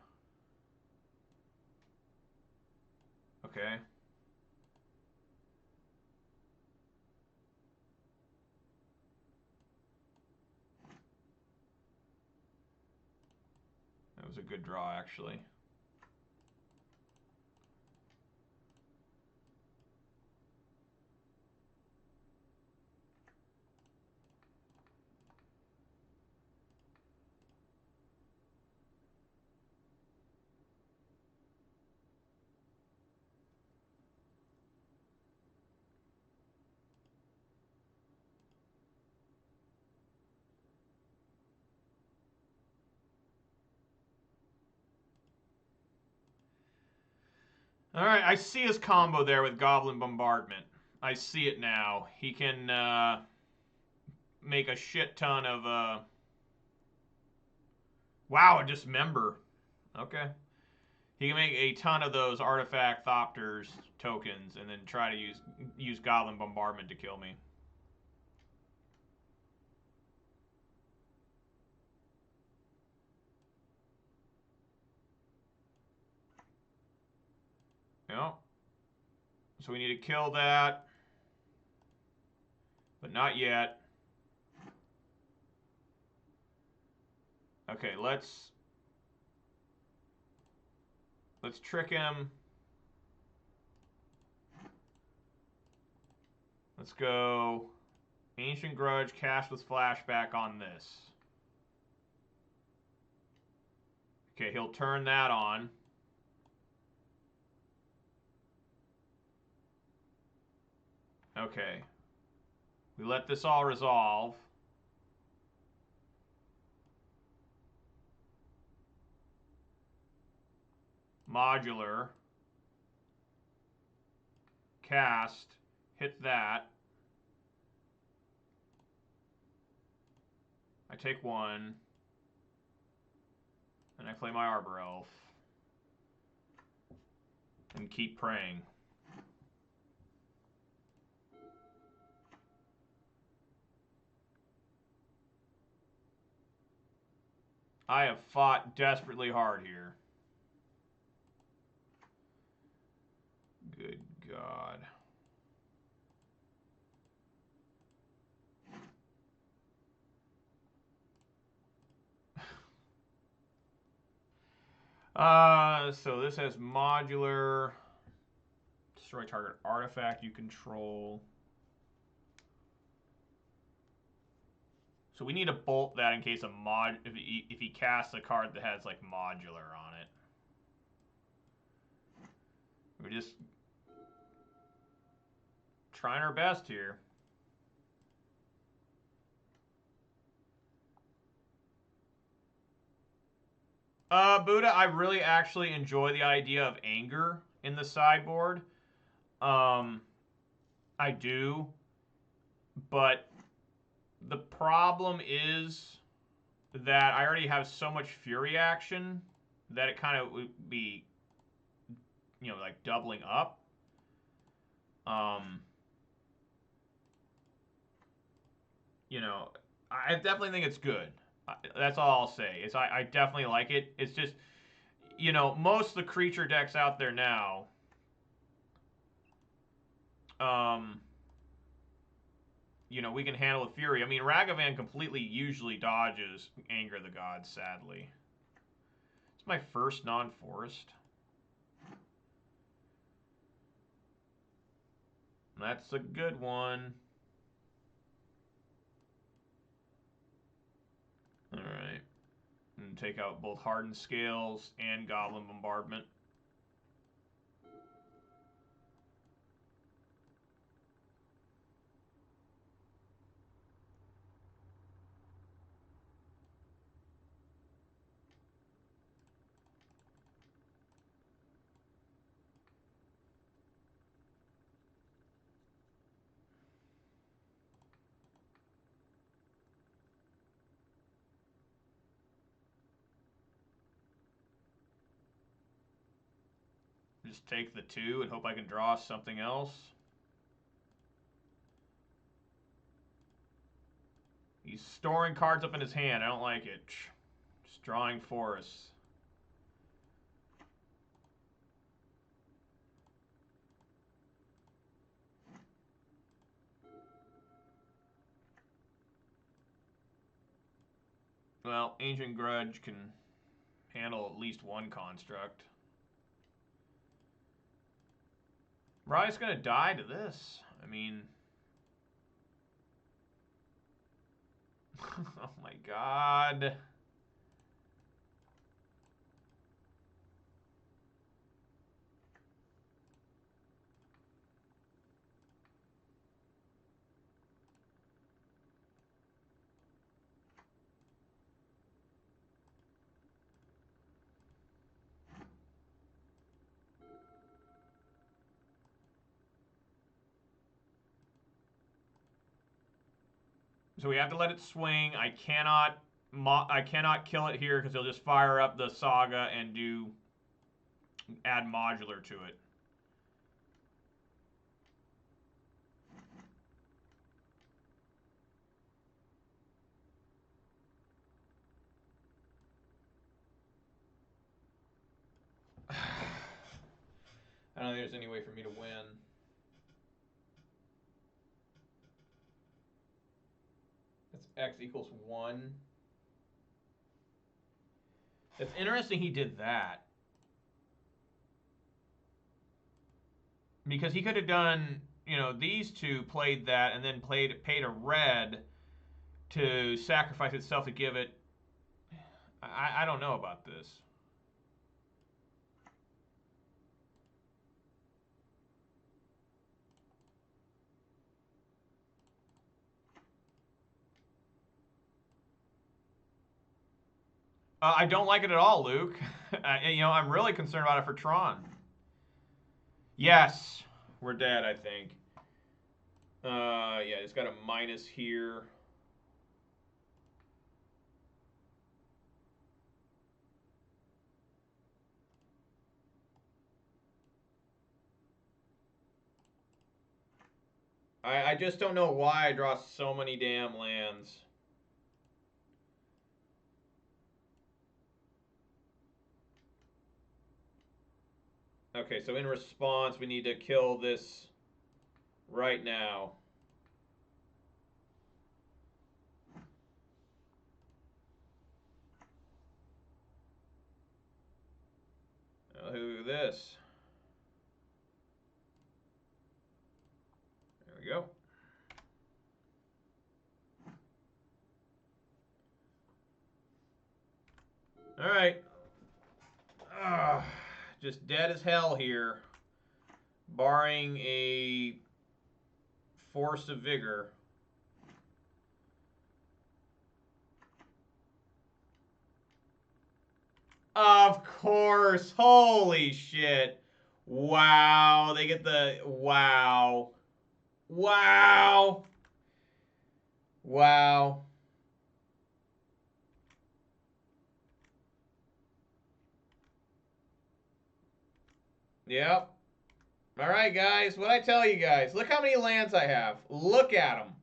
Okay. That was a good draw, actually. All right, I see his combo there with Goblin Bombardment. I see it now. He can make a shit ton of... Wow, a Dismember. Okay. He can make a ton of those Artifact Thopters tokens and then try to use Goblin Bombardment to kill me. So we need to kill that. But not yet. Okay, let's trick him. Let's go Ancient Grudge, cast with flashback on this. Okay, he'll turn that on. Okay. We let this all resolve. Modular. Cast. Hit that. I take one. And I play my Arbor Elf. And keep praying. I have fought desperately hard here. Good God. So this has modular. Destroy target artifact you control. So we need to bolt that in case a if he casts a card that has like modular on it. We're just trying our best here. Buddha, I really actually enjoy the idea of anger in the sideboard. I do, but the problem is that I already have so much Fury action that it kind of would be, you know, like doubling up. You know, I definitely think it's good. That's all I'll say. I definitely like it. It's just, you know, most of the creature decks out there now, you know, we can handle the Fury. I mean, Ragavan completely usually dodges Anger of the Gods, sadly. It's my first non-forest. That's a good one. Alright. And take out both Hardened Scales and Goblin Bombardment. Just take the 2 and hope I can draw something else. He's storing cards up in his hand. I don't like it. Just drawing forests. Well, Ancient Grudge can handle at least one construct. Rye's gonna die to this. I mean... oh my god. So we have to let it swing. I cannot kill it here because he'll just fire up the Saga and add modular to it. I don't think there's any way for me to win. x equals 1. It's interesting he did that. Because he could have done, you know, these two played that and then paid a red to sacrifice itself to give it. I don't know about this. I don't like it at all, Luke. You know, I'm really concerned about it for Tron. Yes, we're dead, I think. Yeah, it's got a minus here. I just don't know why I draw so many damn lands. Okay, so in response, we need to kill this right now. Who this? There we go. All right. Just dead as hell here. Barring a force of vigor. Of course. Holy shit. Wow. They get the... Wow. Wow. Wow. Yep. All right, guys. What'd I tell you guys? Look how many lands I have. Look at them.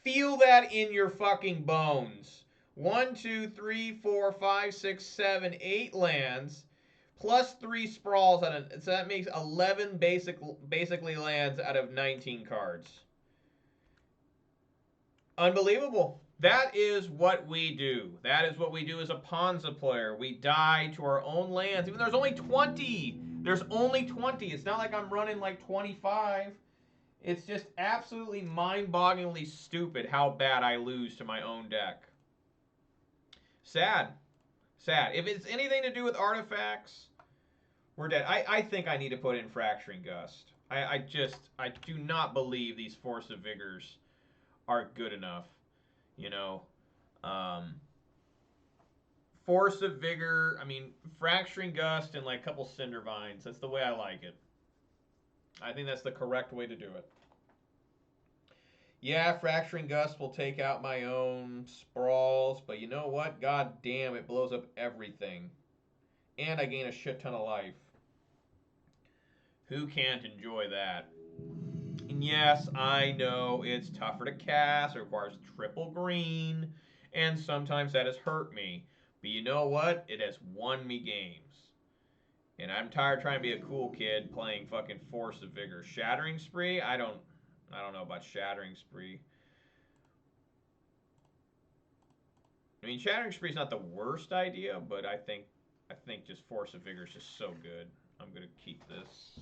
Feel that in your fucking bones. 1, 2, 3, 4, 5, 6, 7, 8 lands, plus 3 sprawls. So that makes 11 basically lands out of 19 cards. Unbelievable. That is what we do. That is what we do as a Ponza player. We die to our own lands. Even there's only 20. There's only 20. It's not like I'm running like 25. It's just absolutely mind-bogglingly stupid how bad I lose to my own deck. Sad. Sad. If it's anything to do with artifacts, we're dead. I think I need to put in Fracturing Gust. I do not believe these Force of Vigors are good enough. You know, Force of Vigor, I mean, Fracturing Gust and like a couple Cinder Vines. That's the way I like it. I think that's the correct way to do it. Yeah, Fracturing Gust will take out my own sprawls, but you know what? God damn, it blows up everything. And I gain a shit ton of life. Who can't enjoy that? And yes, I know it's tougher to cast, it requires triple green, and sometimes that has hurt me. But you know what? It has won me games. And I'm tired of trying to be a cool kid playing fucking Force of Vigor. Shattering Spree? I don't know about Shattering Spree. I mean, Shattering Spree is not the worst idea, but I think just Force of Vigor is just so good. I'm gonna keep this.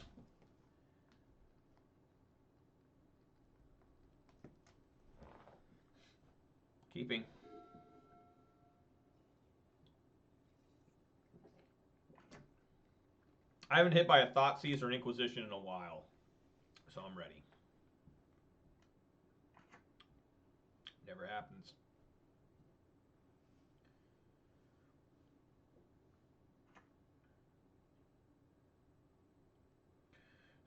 Keeping. I haven't hit by a Thoughtseize or an Inquisition in a while, so I'm ready. Never happens.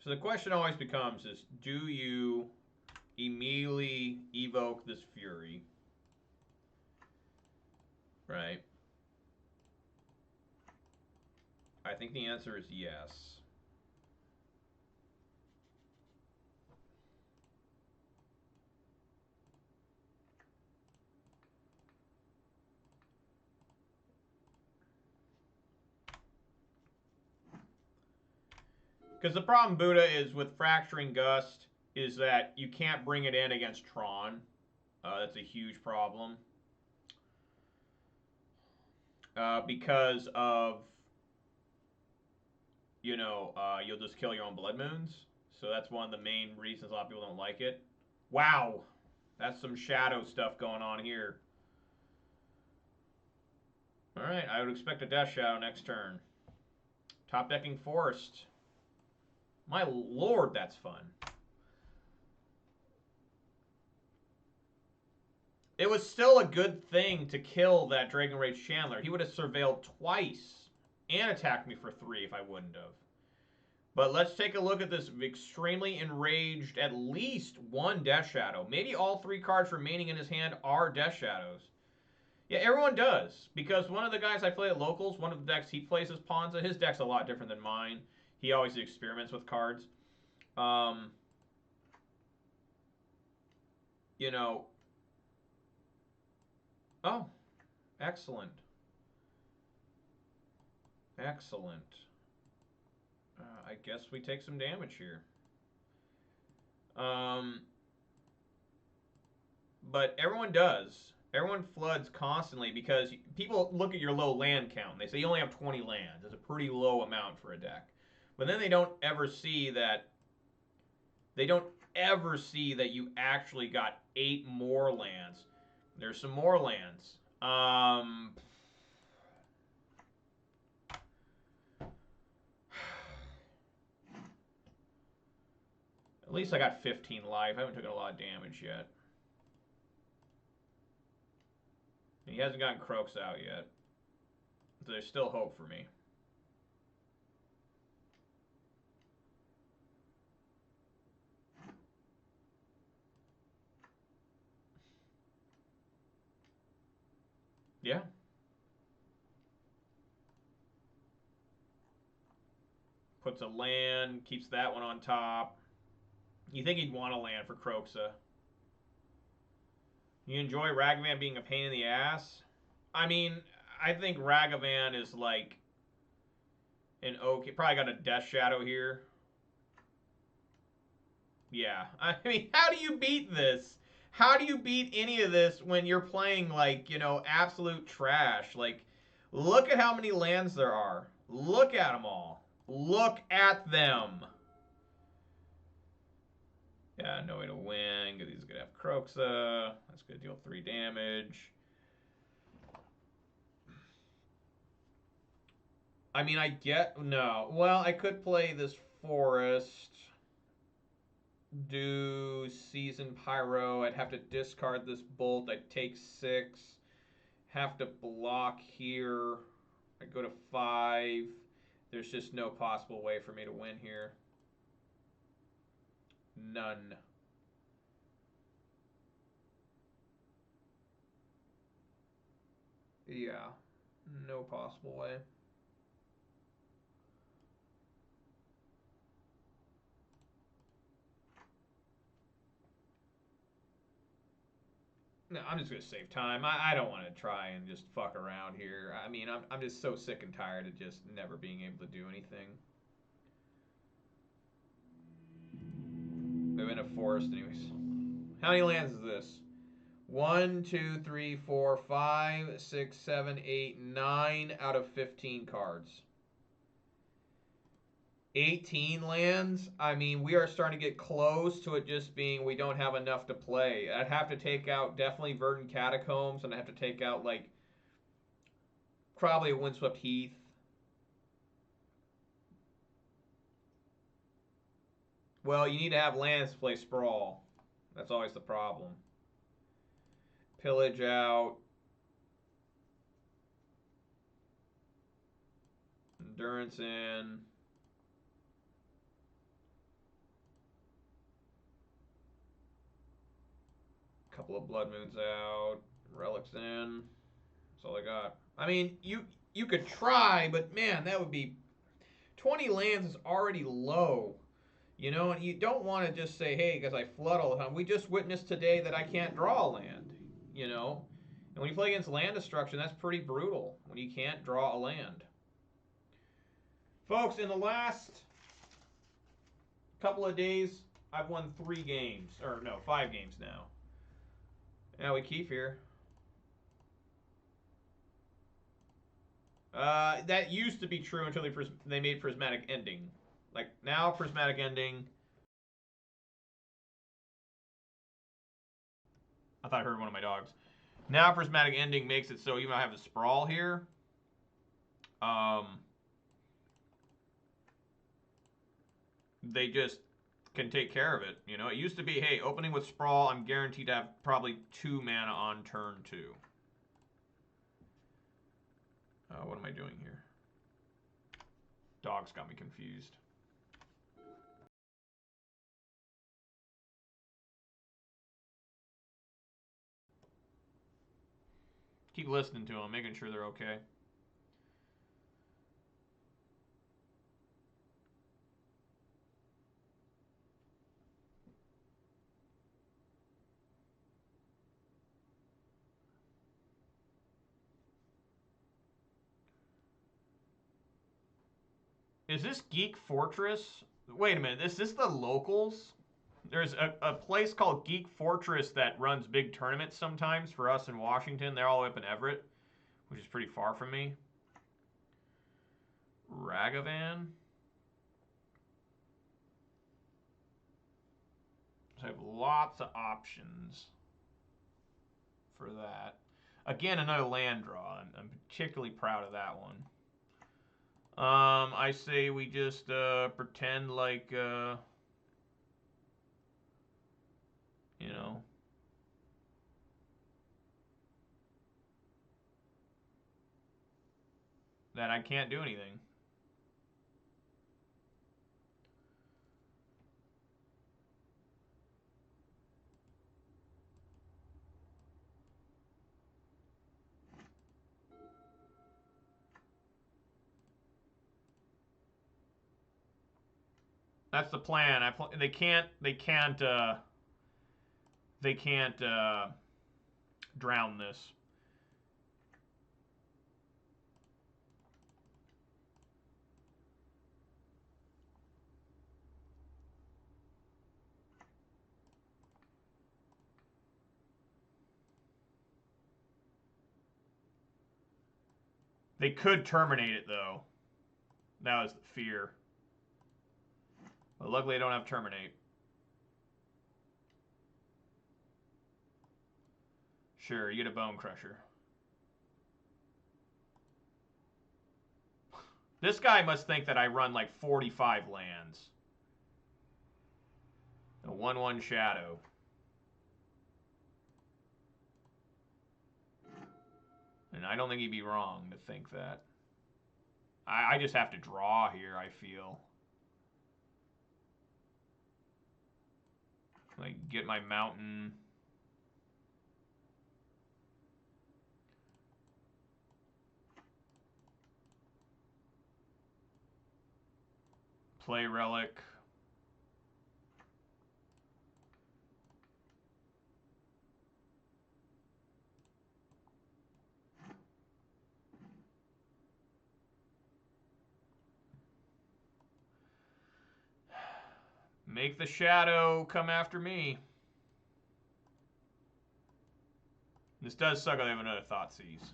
So the question always becomes is, do you immediately evoke this Fury? Right? I think the answer is yes. Because the problem, Buddha, is with Fracturing Gust is that you can't bring it in against Tron. That's a huge problem. Because of, you'll just kill your own blood moons. So that's one of the main reasons a lot of people don't like it. Wow. That's some shadow stuff going on here. Alright, I would expect a Death Shadow next turn. Top decking Forest. My lord, that's fun. It was still a good thing to kill that Dragon Rage Chandler. He would have surveilled twice and attacked me for 3 if I wouldn't have. But let's take a look at this extremely enraged, at least 1 Death Shadow. Maybe all 3 cards remaining in his hand are Death Shadows. Yeah, everyone does. Because one of the guys I play at locals, one of the decks he plays is Ponza. His deck's a lot different than mine. He always experiments with cards. You know. Oh, excellent. Excellent. I guess we take some damage here. But everyone does. Everyone floods constantly because people look at your low land count and they say you only have 20 lands. It's a pretty low amount for a deck. But then they don't ever see that you actually got 8 more lands. There's some more lands. At least I got 15 life. I haven't taken a lot of damage yet. He hasn't gotten Croaks out yet. So there's still hope for me. Yeah. Puts a land, keeps that one on top. You think he'd want a land for Croxa. You enjoy Ragavan being a pain in the ass? I mean, I think Ragavan is like an okay. Probably got a Death Shadow here. Yeah. I mean, how do you beat this? How do you beat any of this when you're playing, like, absolute trash? Like, look at how many lands there are. Look at them all. Look at them. Yeah, no way to win, because he's going to have Croxa. That's going to deal 3 damage. I mean, no. Well, I could play this Forest. Do Season Pyro. I'd have to discard this Bolt. I'd take 6. Have to block here. I'd go to 5. There's just no possible way for me to win here. None. Yeah. No possible way. No, I'm just going to save time. I don't want to try and just fuck around here. I mean, I'm just so sick and tired of just never being able to do anything. We're in a forest anyways. How many lands is this? 1, 2, 3, 4, 5, 6, 7, 8, 9 out of 15 cards. 18 lands? I mean, we are starting to get close to it just being we don't have enough to play. I'd have to take out definitely Verdant Catacombs, and I'd have to take out, like, probably a Windswept Heath. Well, you need to have lands to play Sprawl. That's always the problem. Pillage out. Endurance in. Couple of Blood Moons out. Relics in. That's all I got. I mean, you could try, but man, that would be 20 lands is already low. And you don't want to just say, hey, because I flood all the time. We just witnessed today that I can't draw a land, And when you play against land destruction, that's pretty brutal when you can't draw a land. Folks, in the last couple of days, I've won 3 games. Or, no, 5 games now. Yeah, we keep here. That used to be true until they made prismatic ending. Like, now prismatic ending... I thought I heard one of my dogs. Now prismatic ending makes it so even though I have the sprawl here, they just can take care of it. You know, it used to be, hey, opening with sprawl, I'm guaranteed to have probably 2 mana on turn 2. What am I doing here? Dogs got me confused. Keep listening to them, making sure they're okay. Is this Geek Fortress? Wait a minute, is this the locals? There's a place called Geek Fortress that runs big tournaments sometimes for us in Washington. They're all the way up in Everett, which is pretty far from me. Ragavan? So I have lots of options for that. Again, another land draw. I'm particularly proud of that one. I say we just pretend like, you know, that I can't do anything. That's the plan. They can't drown this. They could terminate it though. That was the fear. But luckily I don't have terminate. Sure, you get a bone crusher. This guy must think that I run like 45 lands. A 1/1 shadow. And I don't think he'd be wrong to think that. I just have to draw here, I feel. Like, get my mountain. Play relic. Make the shadow come after me. This does suck. I have another Thoughtseize.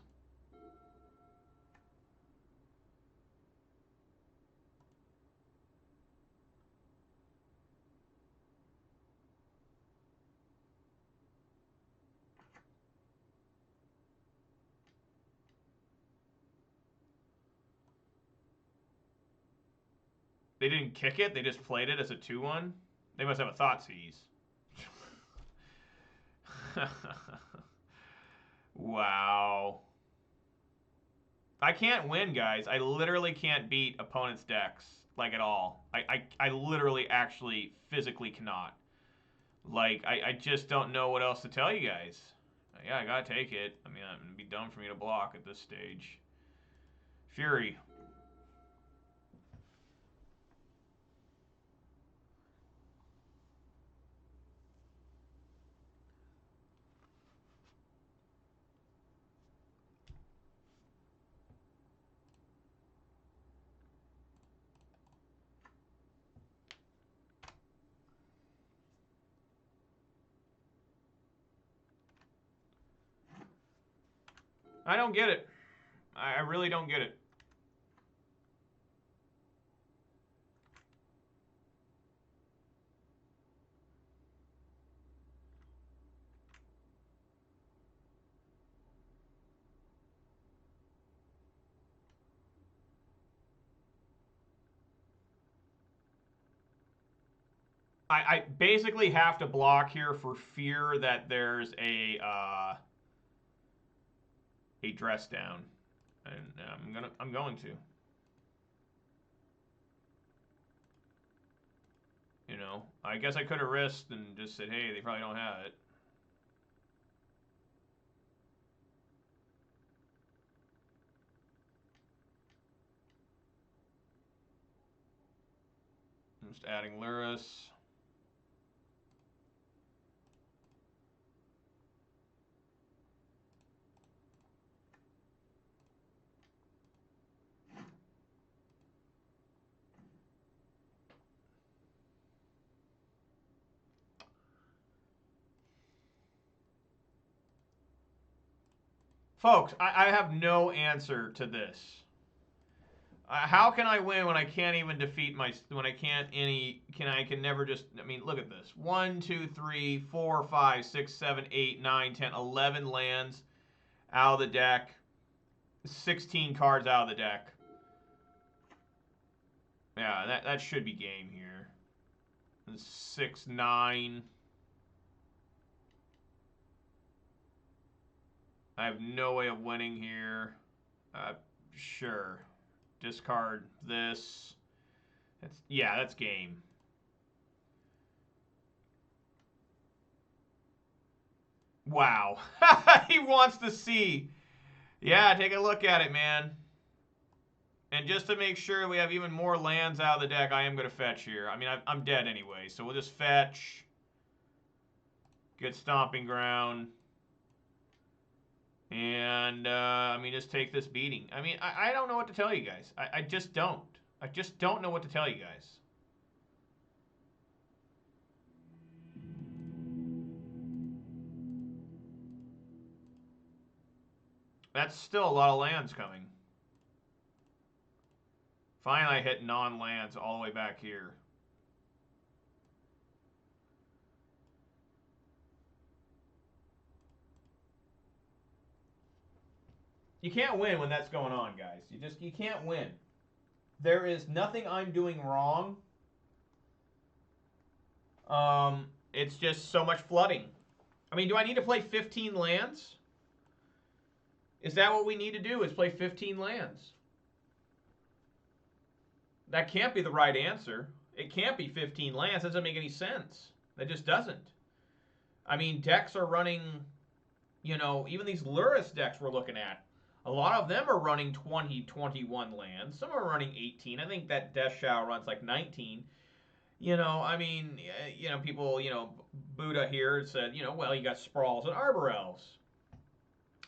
They didn't kick it. They just played it as a 2/1. They must have a Thoughtseize. Wow. I can't win, guys. I literally can't beat opponents' decks, like, at all. I literally, actually, physically cannot. Like, I just don't know what else to tell you guys. Yeah, I gotta take it. I mean, it'd be dumb for me to block at this stage. Fury. I don't get it. I really don't get it. I basically have to block here for fear that there's a dress down, and I'm going to. You know, I guess I could have risked and just said, hey, they probably don't have it. I'm just adding Luris. Folks, I have no answer to this. How can I win when I can't even defeat when I can't any I can never just I mean look at this 1 2 3 4 5 6 7 8 9 10 11 lands out of the deck, 16 cards out of the deck. Yeah, that should be game here. 6 9. I have no way of winning here. Sure. Discard this. That's game. Wow. He wants to see. Yeah, take a look at it, man. And just to make sure we have even more lands out of the deck, I am going to fetch here. I mean, I'm dead anyway, so we'll just fetch. Get Stomping Ground. And, I mean, just take this beating. I mean, I don't know what to tell you guys. I just don't. I just don't know what to tell you guys. That's still a lot of lands coming. Finally, I hit non-lands all the way back here. You can't win when that's going on, guys. You can't win. There is nothing I'm doing wrong. It's just so much flooding. I mean, do I need to play 15 lands? Is that what we need to do, is play 15 lands? That can't be the right answer. It can't be 15 lands. That doesn't make any sense. That just doesn't. I mean, decks are running, you know, even these Luris decks we're looking at, a lot of them are running 20, 21 lands. Some are running 18. I think that Death Shadow runs like 19. You know, I mean, you know, people, you know, Buddha here said, you know, well, you got Sprawls and Arbor Elves.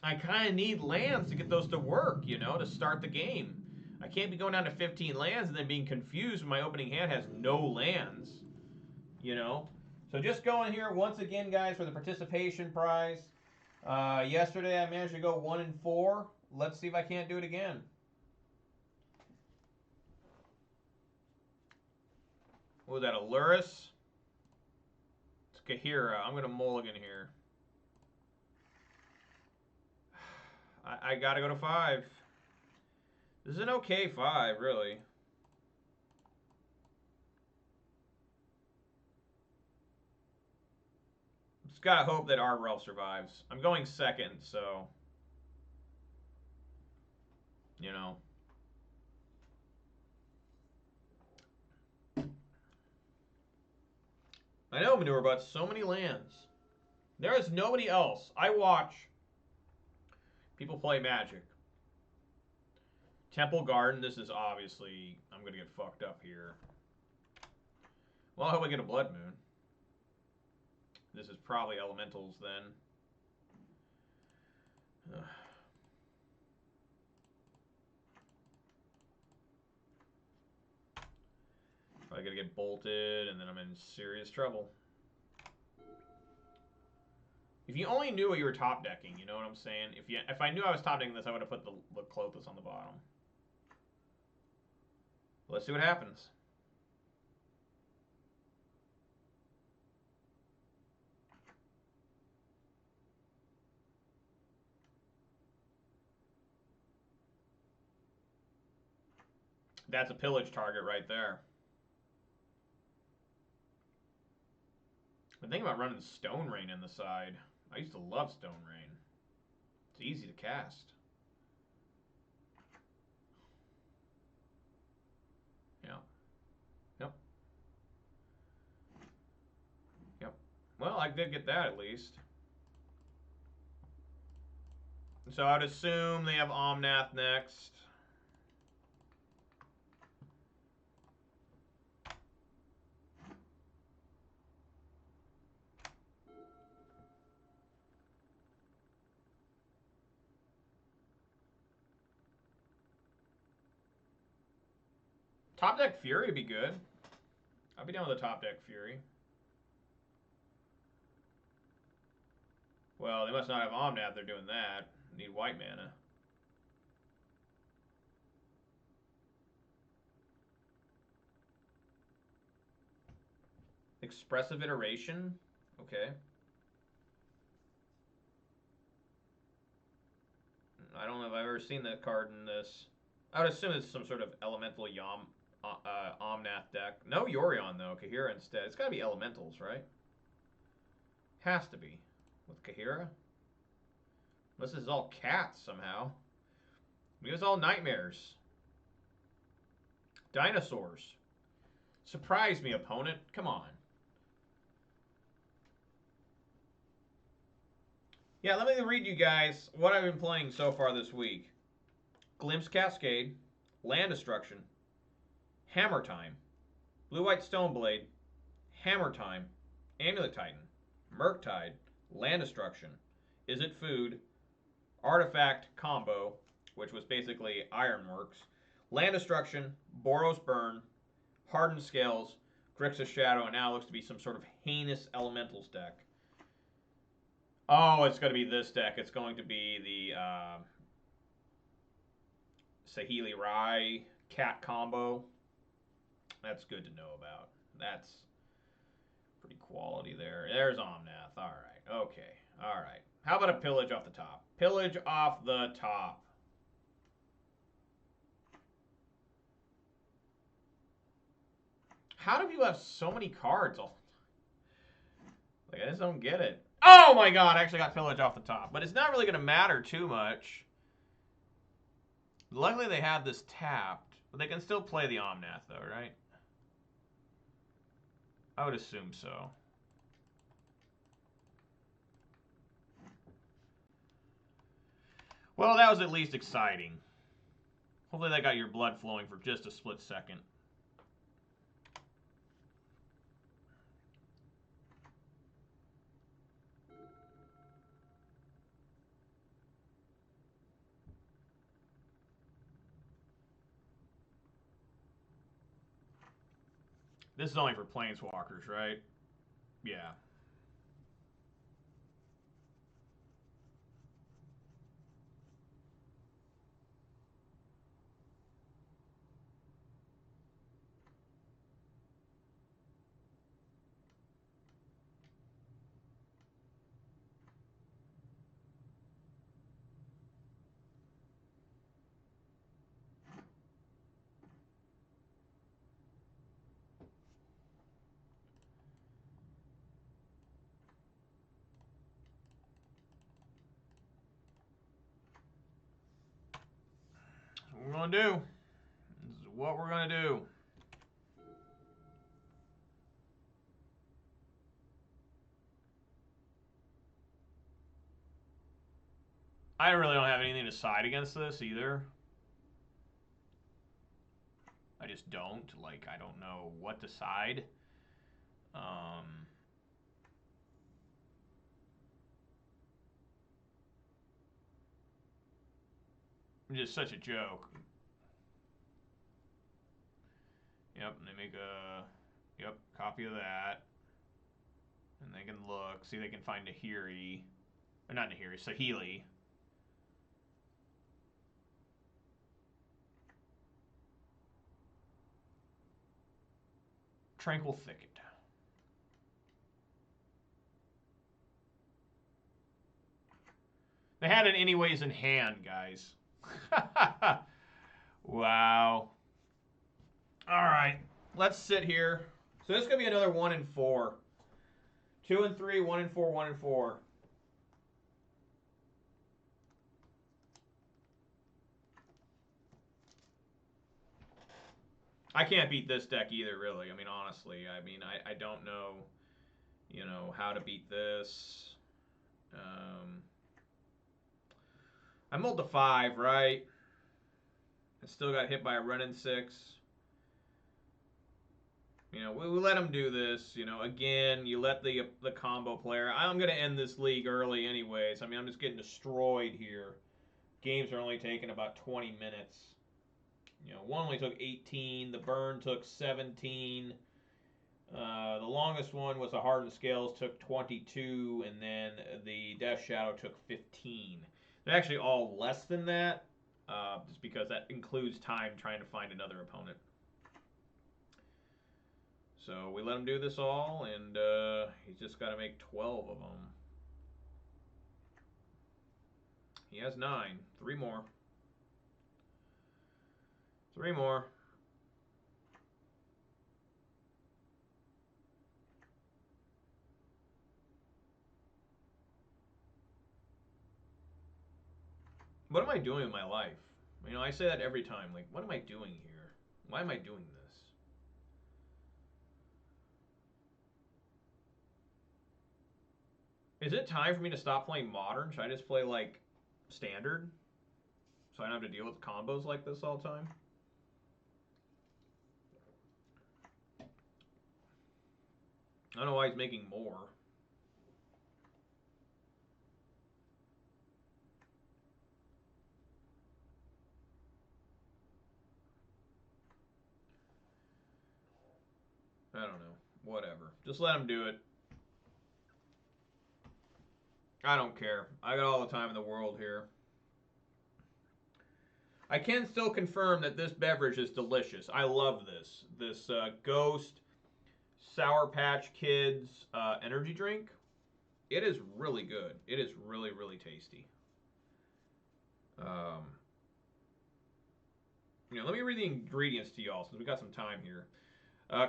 I kind of need lands to get those to work, you know, to start the game. I can't be going down to 15 lands and then being confused when my opening hand has no lands, you know. So just going here once again, guys, for the participation prize. Yesterday I managed to go 1 and 4. Let's see if I can't do it again. What was that, a Luris? It's Kahira. I'm going to mulligan here. I got to go to 5. This is an okay 5, really. Just got to hope that Arbor Elf survives. I'm going second, so... You know. I know, Manure Butts, so many lands. There is nobody else. I watch people play Magic. Temple Garden, this is obviously... I'm going to get fucked up here. Well, I hope I get a Blood Moon. This is probably Elementals then. Probably going to get bolted, and then I'm in serious trouble. If you only knew what you were top decking, you know what I'm saying? If I knew I was top decking this, I would have put the Clothis on the bottom. Let's see what happens. That's a pillage target right there. I'm thinking about running Stone Rain in the side. I used to love Stone Rain. It's easy to cast. Yeah. Yep. Yep. Well, I did get that at least. So I'd assume they have Omnath next. Top deck Fury would be good. I'd be down with a top deck Fury. Well, they must not have Omnath. They're doing that. Need white mana. Expressive Iteration? Okay. I don't know if I've ever seen that card in this. I would assume it's some sort of elemental Omnath deck. No Yorion, though. Kahira instead. It's got to be elementals, right? Has to be. With Kahira? Unless this is all cats somehow. Maybe it's all nightmares. Dinosaurs. Surprise me, opponent. Come on. Yeah, let me read you guys what I've been playing so far this week. Glimpse Cascade, Land Destruction, Hammer Time, Blue-White Stoneblade, Hammer Time, Amulet Titan, Murktide, Land Destruction, Is It Food, Artifact Combo, which was basically Ironworks, Land Destruction, Boros Burn, Hardened Scales, Grixis Shadow, and now it looks to be some sort of heinous elementals deck. Oh, it's going to be this deck. It's going to be the Saheeli Rai cat combo. That's good to know about. That's pretty quality there. There's Omnath. All right. Okay. All right. How about a pillage off the top? Pillage off the top. How do people have so many cards? Like, I just don't get it. Oh my god, I actually got pillage off the top. But it's not really going to matter too much. Luckily they have this tapped. But they can still play the Omnath though, right? I would assume so. Well, that was at least exciting. Hopefully that got your blood flowing for just a split second. This is only for planeswalkers, right? Yeah. What we're going to do. This is what we're going to do. I really don't have anything to side against this either. I just don't. Like, I don't know what to side. Just such a joke. Yep, and they make a copy of that. And they can look, see if they can find a Hiri. Or not Nahiri, Saheeli. Tranquil Thicket. They had it anyways in hand, guys. Wow. All right. Let's sit here. So this is going to be another 1 and 4. 2 and 3, 1 and 4, 1 and 4. I can't beat this deck either, really. I mean, honestly. I mean, I don't know, you know, how to beat this. I mulled to 5, right? I still got hit by a run-in 6. You know, we let him do this. You know, again, you let the combo player. I'm going to end this league early anyways. I mean, I'm just getting destroyed here. Games are only taking about 20 minutes. You know, one only took 18. The burn took 17. The longest one was the Hardened Scales, took 22. And then the Death Shadow took 15. They're actually all less than that. Just because that includes time trying to find another opponent. So we let him do this all, and he's just got to make 12 of them. He has 9. 3 more. 3 more. What am I doing with my life? You know, I say that every time. Like, what am I doing here? Why am I doing this? Is it time for me to stop playing Modern? Should I just play, like, Standard? So I don't have to deal with combos like this all the time? I don't know why he's making more. I don't know. Whatever. Just let him do it. I don't care. I got all the time in the world here. I can still confirm that this beverage is delicious. I love this. This Ghost Sour Patch Kids energy drink. It is really good. It is really, really tasty. You know, let me read the ingredients to y'all since we got some time here.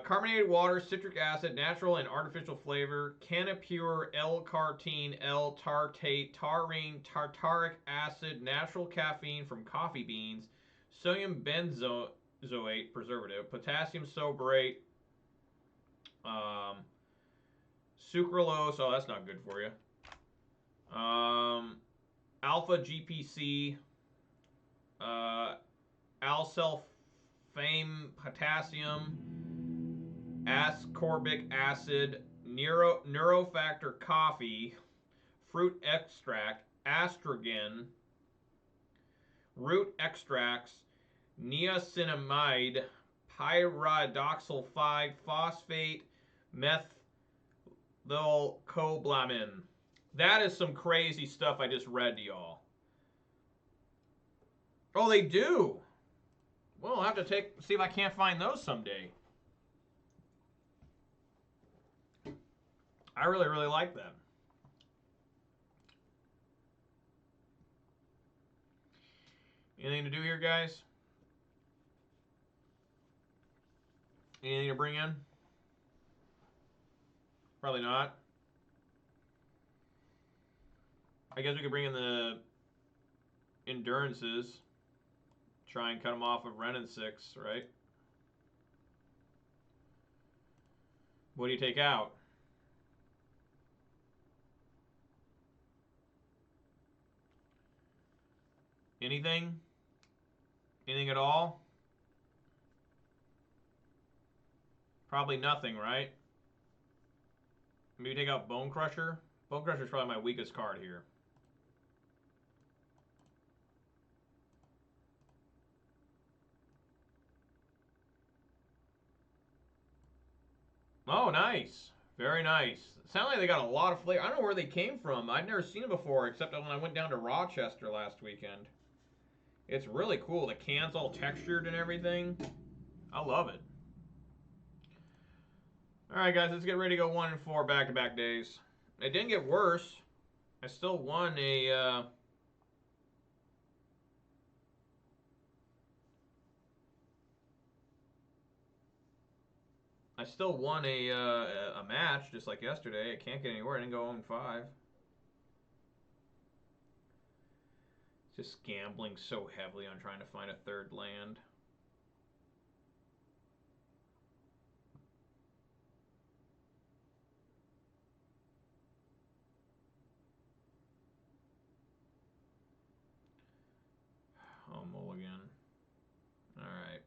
Carbonated water, citric acid, natural and artificial flavor, Canapure, L-cartine, L-tartate, taurine, tartaric acid, natural caffeine from coffee beans, sodium benzoate preservative, potassium sorbate, sucralose. Oh, that's not good for you. Alpha GPC, alsulfame potassium, ascorbic acid, neurofactor coffee, fruit extract, astragen, root extracts, niacinamide, pyridoxal 5-phosphate, methylcobalamin. That is some crazy stuff I just read to y'all. Oh, they do. Well, I'll have to see if I can't find those someday. I really, really like them. Anything to do here, guys? Anything to bring in? Probably not. I guess we could bring in the endurances. Try and cut them off of Ren and 6, right? What do you take out? Anything? Anything at all? Probably nothing, right? Maybe take out Bone Crusher. Bone Crusher is probably my weakest card here. Oh, nice. Very nice. Sound like they got a lot of flavor. I don't know where they came from. I'd never seen them before, except when I went down to Rochester last weekend. It's really cool. The can's all textured and everything. I love it. All right, guys, let's get ready to go 1 and 4 back-to-back days. It didn't get worse. I still won a... I still won a match just like yesterday. I can't get anywhere. I didn't go 0-5. Just gambling so heavily on trying to find a third land. Oh, mulligan. All right.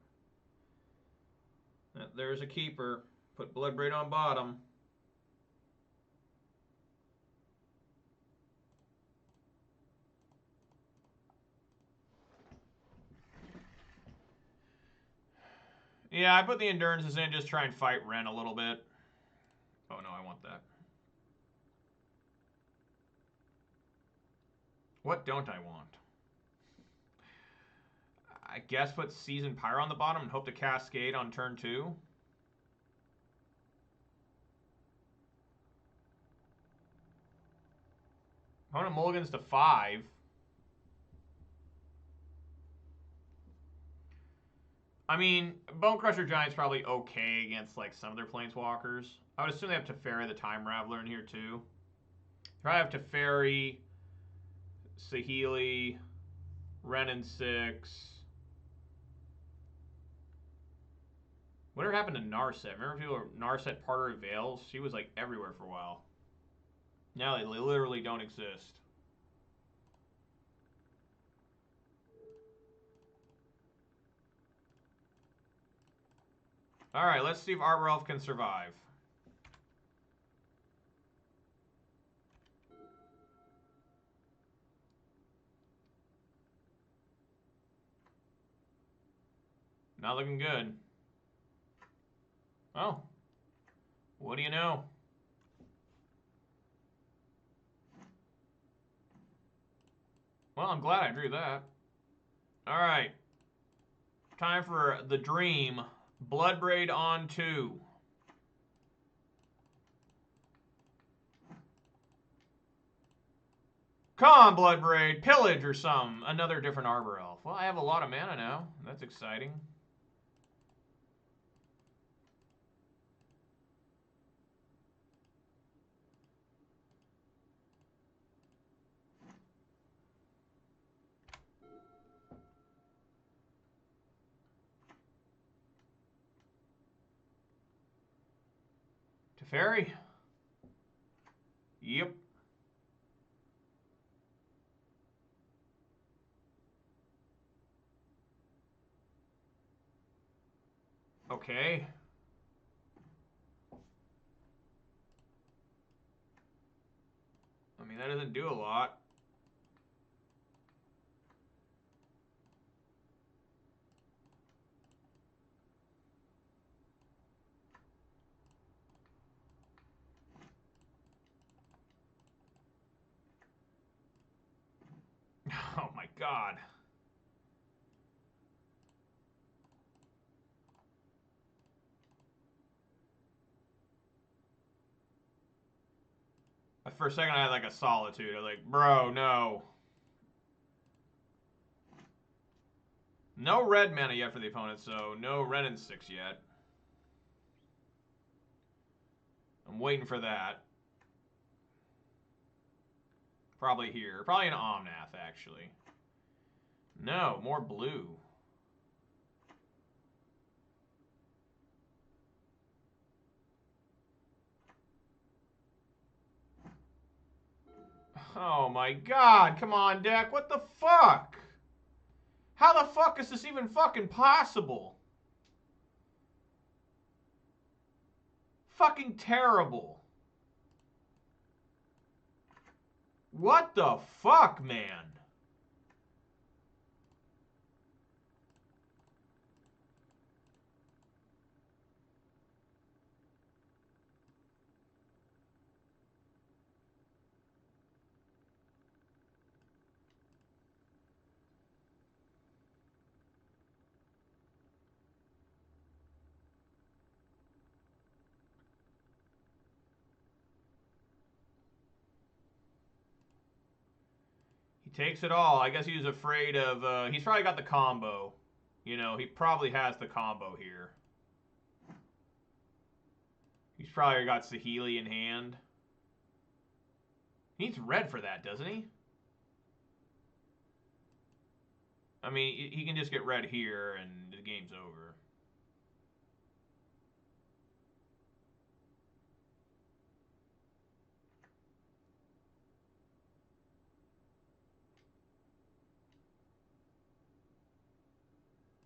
There's a keeper. Put Bloodbraid on bottom. Yeah, I put the endurances in, just try and fight Ren a little bit. Oh no, I want that. What don't I want? I guess put Seasoned Pyro on the bottom and hope to Cascade on turn 2. Opponent mulligans to 5. I mean, Bonecrusher Giant's probably okay against like some of their planeswalkers. I would assume they have Teferi the Time Raveler in here too. Probably have Teferi, Saheeli, Ren and 6. Whatever happened to Narset? Remember people were Narset Parter of Veils? She was like everywhere for a while. Now they literally don't exist. Alright, let's see if Arbor Elf can survive. Not looking good. Oh. What do you know? Well, I'm glad I drew that. Alright. Time for the dream. Bloodbraid on 2. Come on, Bloodbraid. Pillage or some. Another different Arbor Elf. Well, I have a lot of mana now. That's exciting. Teferi? Yep. Okay. I mean, that doesn't do a lot. Oh my god. For a second, I had like a solitude. I was like, bro, no. No red mana yet for the opponent, so no Ren and 6 yet. I'm waiting for that. Probably here. Probably an Omnath, actually. No, more blue. Oh my god, come on, deck. What the fuck? How the fuck is this even fucking possible? Fucking terrible. What the fuck, man? takes it all. I guess he was afraid of. He's probably got the combo. You know, he probably has the combo here. He's probably got Saheeli in hand. He needs red for that, doesn't he? I mean, he can just get red here and the game's over.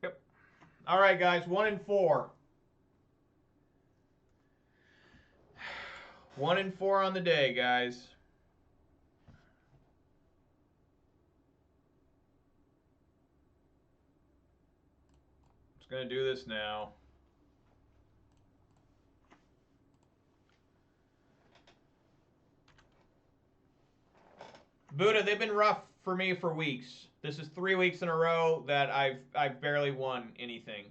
Yep. All right, guys, 1 and 4. 1 and 4 on the day, guys. Just gonna do this now. Buddha, they've been rough for me for weeks. This is 3 weeks in a row that I've barely won anything.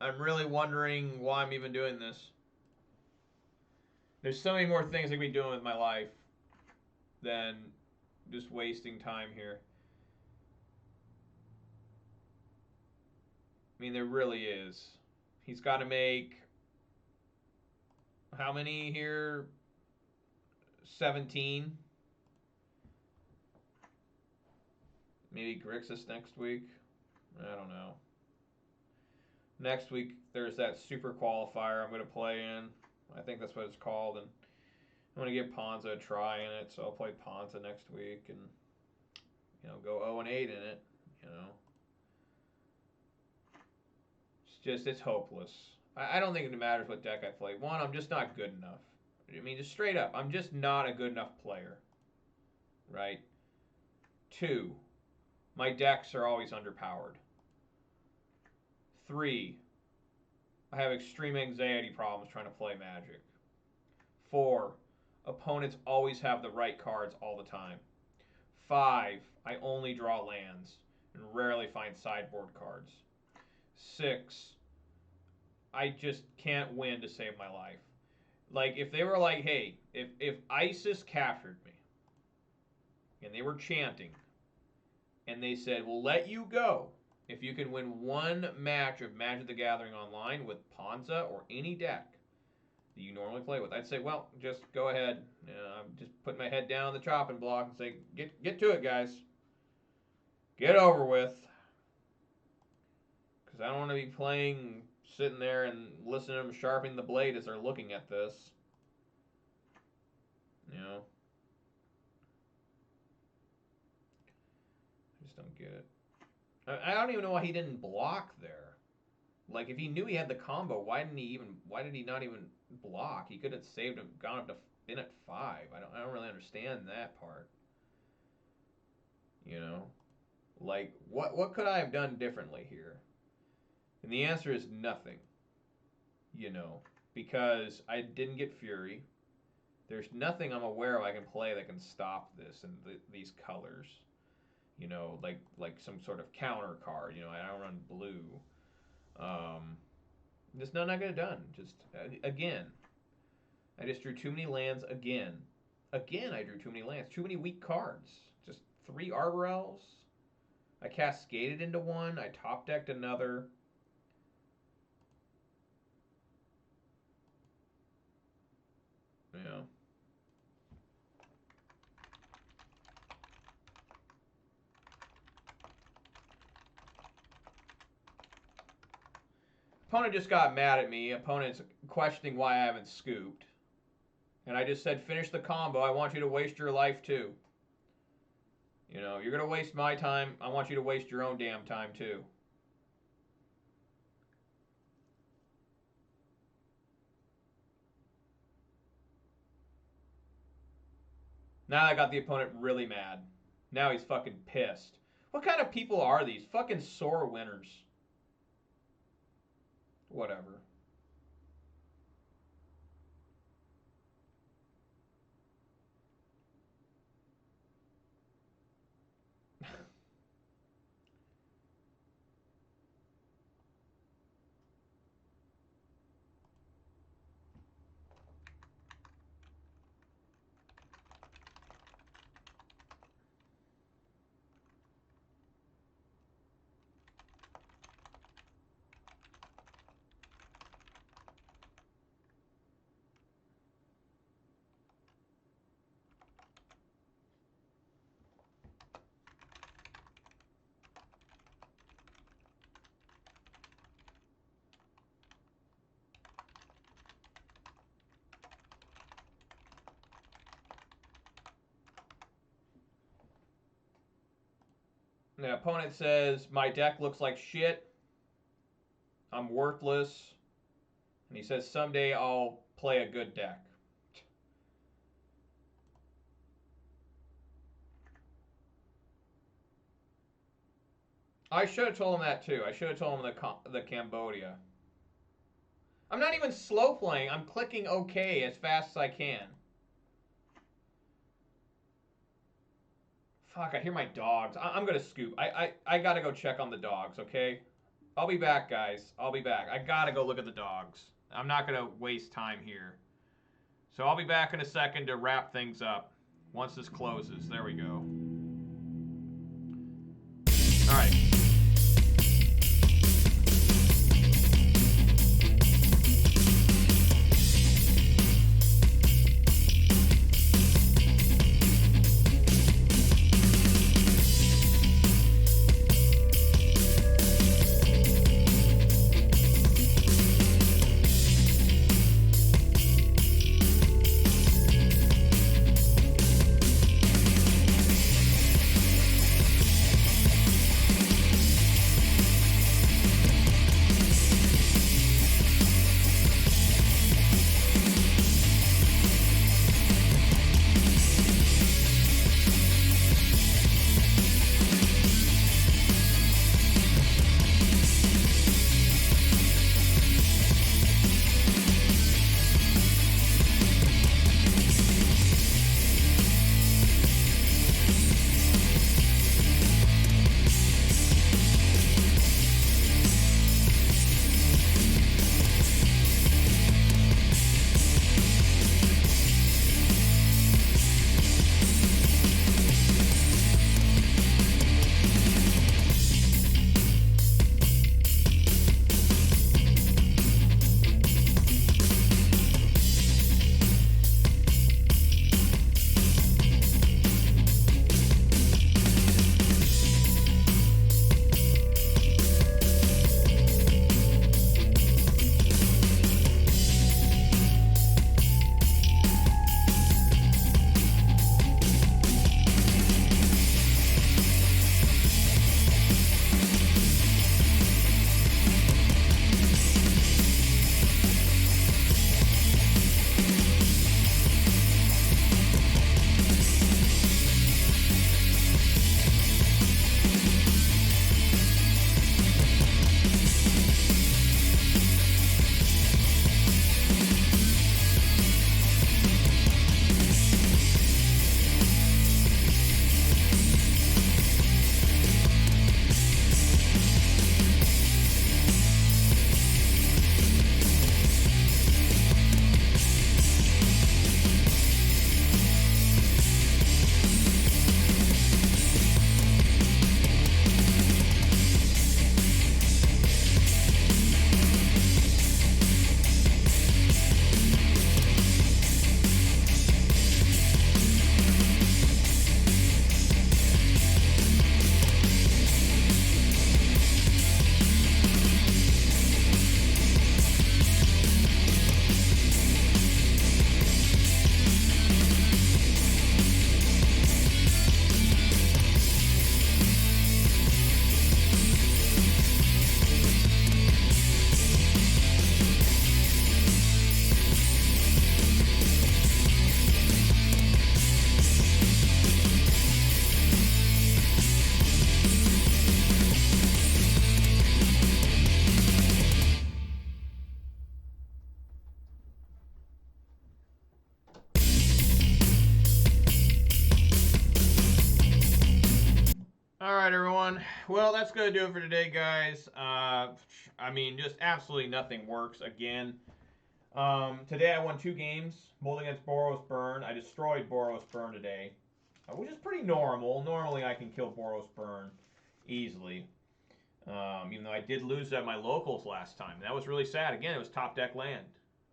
I'm really wondering why I'm even doing this. There's so many more things I could be doing with my life than just wasting time here. I mean, there really is. He's got to make how many here? 17. Maybe Grixis next week. I don't know. Next week, there's that super qualifier I'm going to play in. I think that's what it's called. And I'm going to give Ponza a try in it. So I'll play Ponza next week and, you know, go 0 and 8 in it. You know. It's hopeless. I don't think it matters what deck I play. One, I'm just not good enough. I mean, just straight up, I'm just not a good enough player. Right? 2, my decks are always underpowered. 3, I have extreme anxiety problems trying to play Magic. 4, opponents always have the right cards all the time. 5, I only draw lands and rarely find sideboard cards. 6, I just can't win to save my life. Like, if they were like, hey, if ISIS captured me and they were chanting and they said, we'll let you go if you can win 1 match of Magic the Gathering online with Ponza or any deck that you normally play with, I'd say, well, just go ahead. I'm just putting my head down on the chopping block and say, get to it, guys. Get over with. Because I don't want to be playing, sitting there and listening to them sharpening the blade as they're looking at this. You know? I just don't get it. I don't even know why he didn't block there. Like, if he knew he had the combo, why did he not even block? He could have saved him, gone up to been at 5. I don't really understand that part. You know? Like, what could I have done differently here? And the answer is nothing. You know, because I didn't get Fury. There's nothing I'm aware of I can play that can stop this and these colors. You know, like some sort of counter card. You know, I don't run blue. Just nothing I could have done. Just, again, I just drew too many lands again. Again, I drew too many lands. Too many weak cards. Just 3 Arbor Elves. I cascaded into one. I top decked another. Yeah. Opponent just got mad at me. Opponent's questioning why I haven't scooped. And I just said, finish the combo. I want you to waste your life too. You know, you're going to waste my time. I want you to waste your own damn time too. Now I got the opponent really mad. Now he's fucking pissed. What kind of people are these? Fucking sore winners. Whatever. The opponent says, my deck looks like shit. I'm worthless. And he says, someday I'll play a good deck. I should have told him that too. I should have told him the Cambodia. I'm not even slow playing. I'm clicking OK as fast as I can. Fuck, I hear my dogs. I'm going to scoop. I got to go check on the dogs, okay? I'll be back, guys. I'll be back. I got to go look at the dogs. I'm not going to waste time here. So I'll be back in a second to wrap things up once this closes. There we go. All right. All right, everyone. Well, that's going to do it for today, guys. I mean, just absolutely nothing works again. Today I won 2 games, both against Boros Burn. I destroyed Boros Burn today, which is pretty normal. Normally I can kill Boros Burn easily. Even though I did lose at my locals last time. That was really sad. Again, it was top deck land.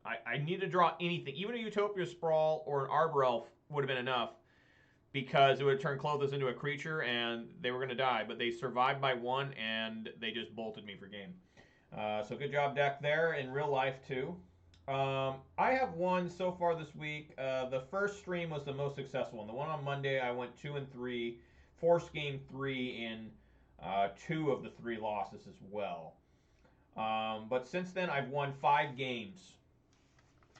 I need to draw anything. Even a Utopia Sprawl or an Arbor Elf would have been enough, because it would have turned Clothis into a creature and they were going to die. But they survived by 1 and they just bolted me for game. So good job, deck, there in real life too. I have won so far this week. The first stream was the most successful one. The one on Monday, I went 2-3, forced game 3 in 2 of the 3 losses as well. But since then, I've won 5 games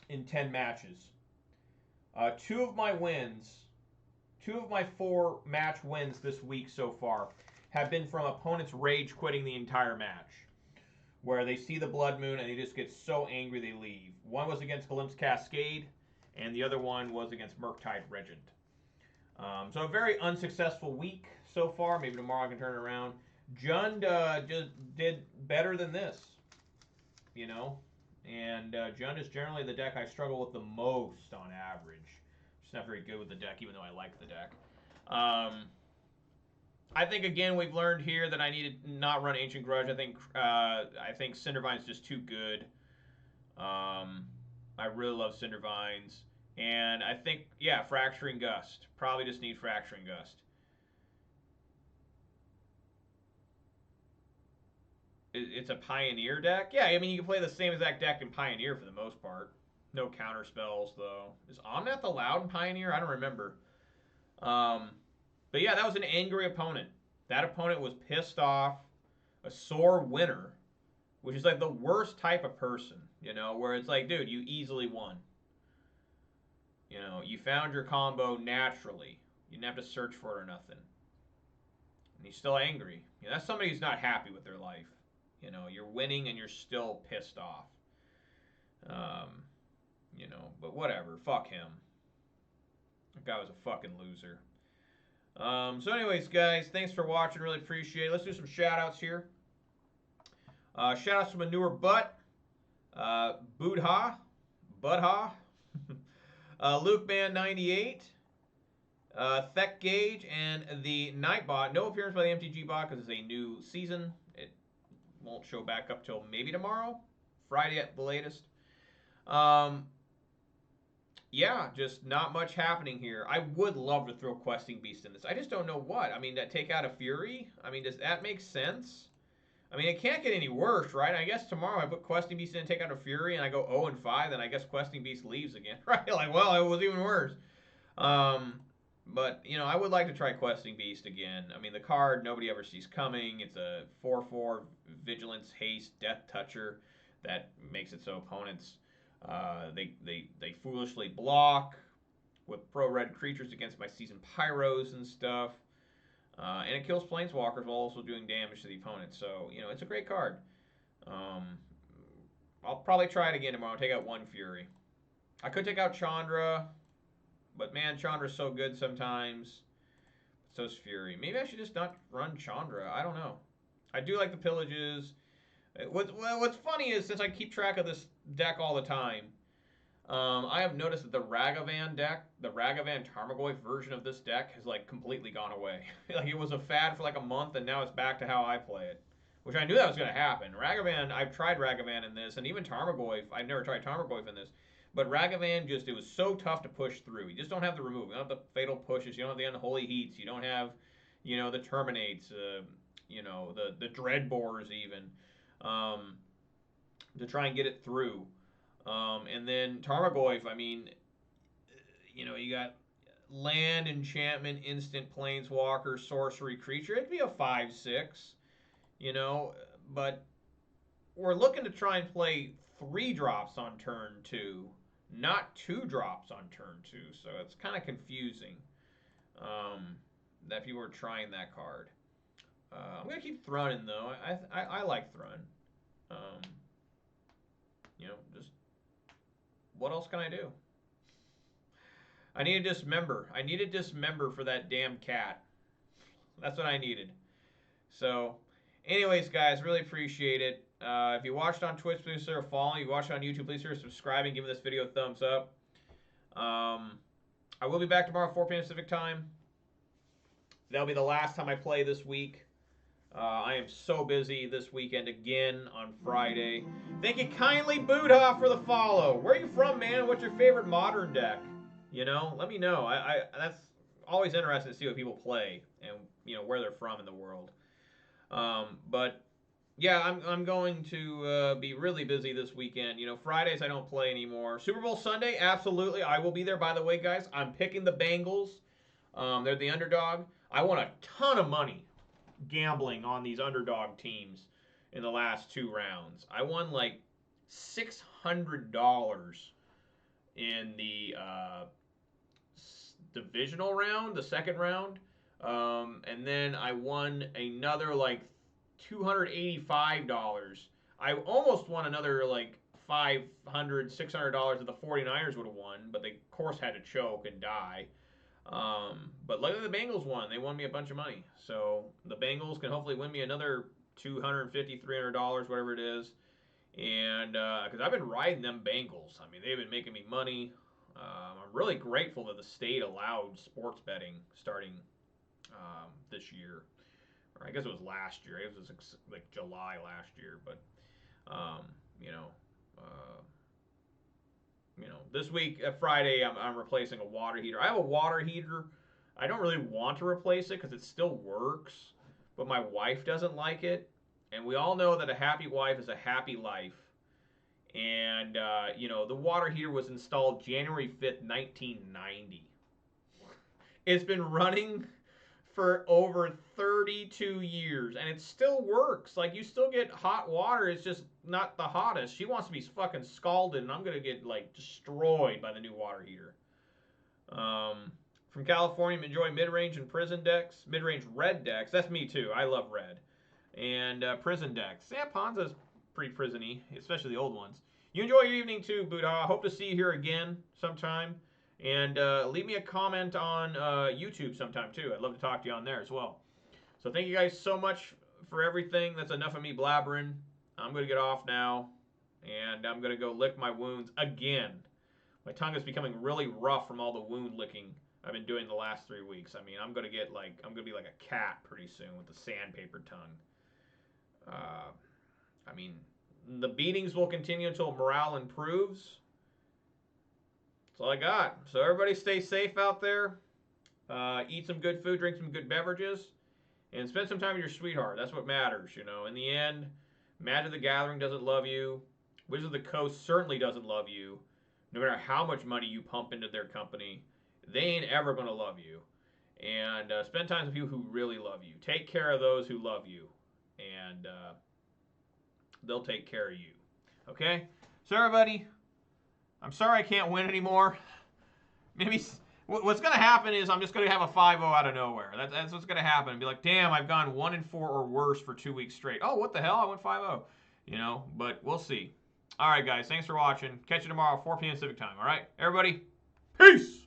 in 10 matches. 2 of my wins, 2 of my 4 match wins this week so far have been from opponents rage quitting the entire match, where they see the Blood Moon and they just get so angry they leave. One was against Glimpse Cascade, and the other one was against Murktide Regent. So a very unsuccessful week so far. Maybe tomorrow I can turn it around. Jund just did better than this, you know. And Jund is generally the deck I struggle with the most on average. Just not very good with the deck, even though I like the deck. I think again we've learned here that I need to not run Ancient Grudge. I think Cindervine's just too good. I really love Cindervines, and I think Fracturing Gust. Probably just need Fracturing Gust. It's a Pioneer deck. Yeah, I mean you can play the same exact deck in Pioneer for the most part. No counter spells though. Is Omnath allowed in Pioneer? I don't remember. But yeah, that was an angry opponent. That opponent was pissed off, a sore winner, which is like the worst type of person, you know, where it's like, dude, you easily won. You know, you found your combo naturally. You didn't have to search for it or nothing. And he's still angry. You know, that's somebody who's not happy with their life. You know, you're winning and you're still pissed off. You know, but whatever. Fuck him. That guy was a fucking loser. So anyways, guys, thanks for watching. Really appreciate it. Let's do some shout-outs here. Shout-outs from a newer butt. Budha. LukeMan98. Thek Gage and the Nightbot. No appearance by the MTG bot because it's a new season. It won't show back up till maybe tomorrow. Friday at the latest. Yeah, just not much happening here. I would love to throw Questing Beast in this. I just don't know what. I mean, to take out a Fury? I mean, does that make sense? I mean, it can't get any worse, right? I guess tomorrow I put Questing Beast in and take out a Fury, and I go 0-5, then I guess Questing Beast leaves again, right? Like, well, it was even worse. But, you know, I would like to try Questing Beast again. I mean, the card nobody ever sees coming. It's a 4/4 Vigilance, Haste, Death Toucher that makes it so opponents... They foolishly block with pro-red creatures against my Seasoned Pyros and stuff. And it kills Planeswalkers while also doing damage to the opponent. So, you know, it's a great card. I'll probably try it again tomorrow. Take out 1 Fury. I could take out Chandra, but man, Chandra's so good sometimes. So's Fury. Maybe I should just not run Chandra. I don't know. I do like the Pillages. What's funny is, since I keep track of this deck all the time, I have noticed that the Ragavan deck, the Ragavan Tarmogoyf version of this deck has like completely gone away. Like it was a fad for like a month and now it's back to how I play it. Which I knew that was going to happen. Ragavan, I've tried Ragavan in this, and even Tarmogoyf, I've never tried Tarmogoyf in this. But Ragavan it was so tough to push through. You just don't have the remove. You don't have the Fatal Pushes, you don't have the Unholy Heats, you don't have, you know, the Terminates, you know, the Dreadbores even. To try and get it through. And then Tarmogoyf, I mean, you know, you got land, enchantment, instant planeswalker, sorcery, creature. It'd be a 5/6, you know, but we're looking to try and play 3 drops on turn 2, not 2 drops on turn 2. So it's kind of confusing that people are trying that card. I'm going to keep Thrun though. I like Thrun. You know, just what else can I do? I need a Dismember. I need a Dismember for that damn cat. That's what I needed. So, anyways, guys, really appreciate it. If you watched on Twitch, please consider following. If you watched on YouTube, please consider subscribing, giving this video a thumbs up. I will be back tomorrow at 4 p.m. Pacific time. That'll be the last time I play this week. I am so busy this weekend again on Friday. Thank you kindly, Buddha, for the follow. Where are you from, man? What's your favorite modern deck? You know, let me know. That's always interesting to see what people play and, you know, where they're from in the world. But yeah, I'm going to be really busy this weekend. You know, Fridays I don't play anymore. Super Bowl Sunday, absolutely. I will be there. By the way, guys, I'm picking the Bengals. They're the underdog. I won a ton of money gambling on these underdog teams in the last 2 rounds. I won like $600 in the divisional round, the second round. And then I won another like $285. I almost won another like $500, $600 that the 49ers would have won, but they, of course, had to choke and die. But luckily the Bengals won. They won me a bunch of money. So the Bengals can hopefully win me another $250, $300, whatever it is. And because I've been riding them Bengals. I mean, they've been making me money. I'm really grateful that the state allowed sports betting starting this year. Or I guess it was last year. It was like July last year. But, you know, this week, Friday, I'm replacing a water heater. I have a water heater. I don't really want to replace it because it still works, but my wife doesn't like it. And we all know that a happy wife is a happy life. And, the water heater was installed January 5th, 1990. It's been running for over 32 years, and it still works. Like, you still get hot water. It's just not the hottest. She wants to be fucking scalded, and I'm going to get, like, destroyed by the new water heater. From California, enjoy mid-range and prison decks. Mid-range red decks. That's me, too. I love red. And prison decks. Yeah, Ponza's pretty prison-y, especially the old ones. You enjoy your evening, too, Buddha. I hope to see you here again sometime. And leave me a comment on YouTube sometime, too. I'd love to talk to you on there as well. So thank you guys so much for everything. That's enough of me blabbering. I'm going to get off now. And I'm going to go lick my wounds again. My tongue is becoming really rough from all the wound licking I've been doing the last 3 weeks. I mean, I'm going to be like a cat pretty soon with the sandpaper tongue. I mean, the beatings will continue until morale improves. That's all I got. So everybody stay safe out there. Eat some good food, drink some good beverages, and spend some time with your sweetheart. That's what matters, In the end, Magic the Gathering doesn't love you. Wizards of the Coast certainly doesn't love you. No matter how much money you pump into their company, they ain't ever going to love you. And spend time with people who really love you. Take care of those who love you. And they'll take care of you. Okay? So everybody, I'm sorry I can't win anymore. Maybe what's going to happen is I'm just going to have a 5-0 out of nowhere. That's what's going to happen. Be like, damn, I've gone 1-4 or worse for 2 weeks straight. Oh, what the hell? I went 5-0. But we'll see. All right, guys. Thanks for watching. Catch you tomorrow, 4 p.m. Pacific time. All right? Everybody, peace!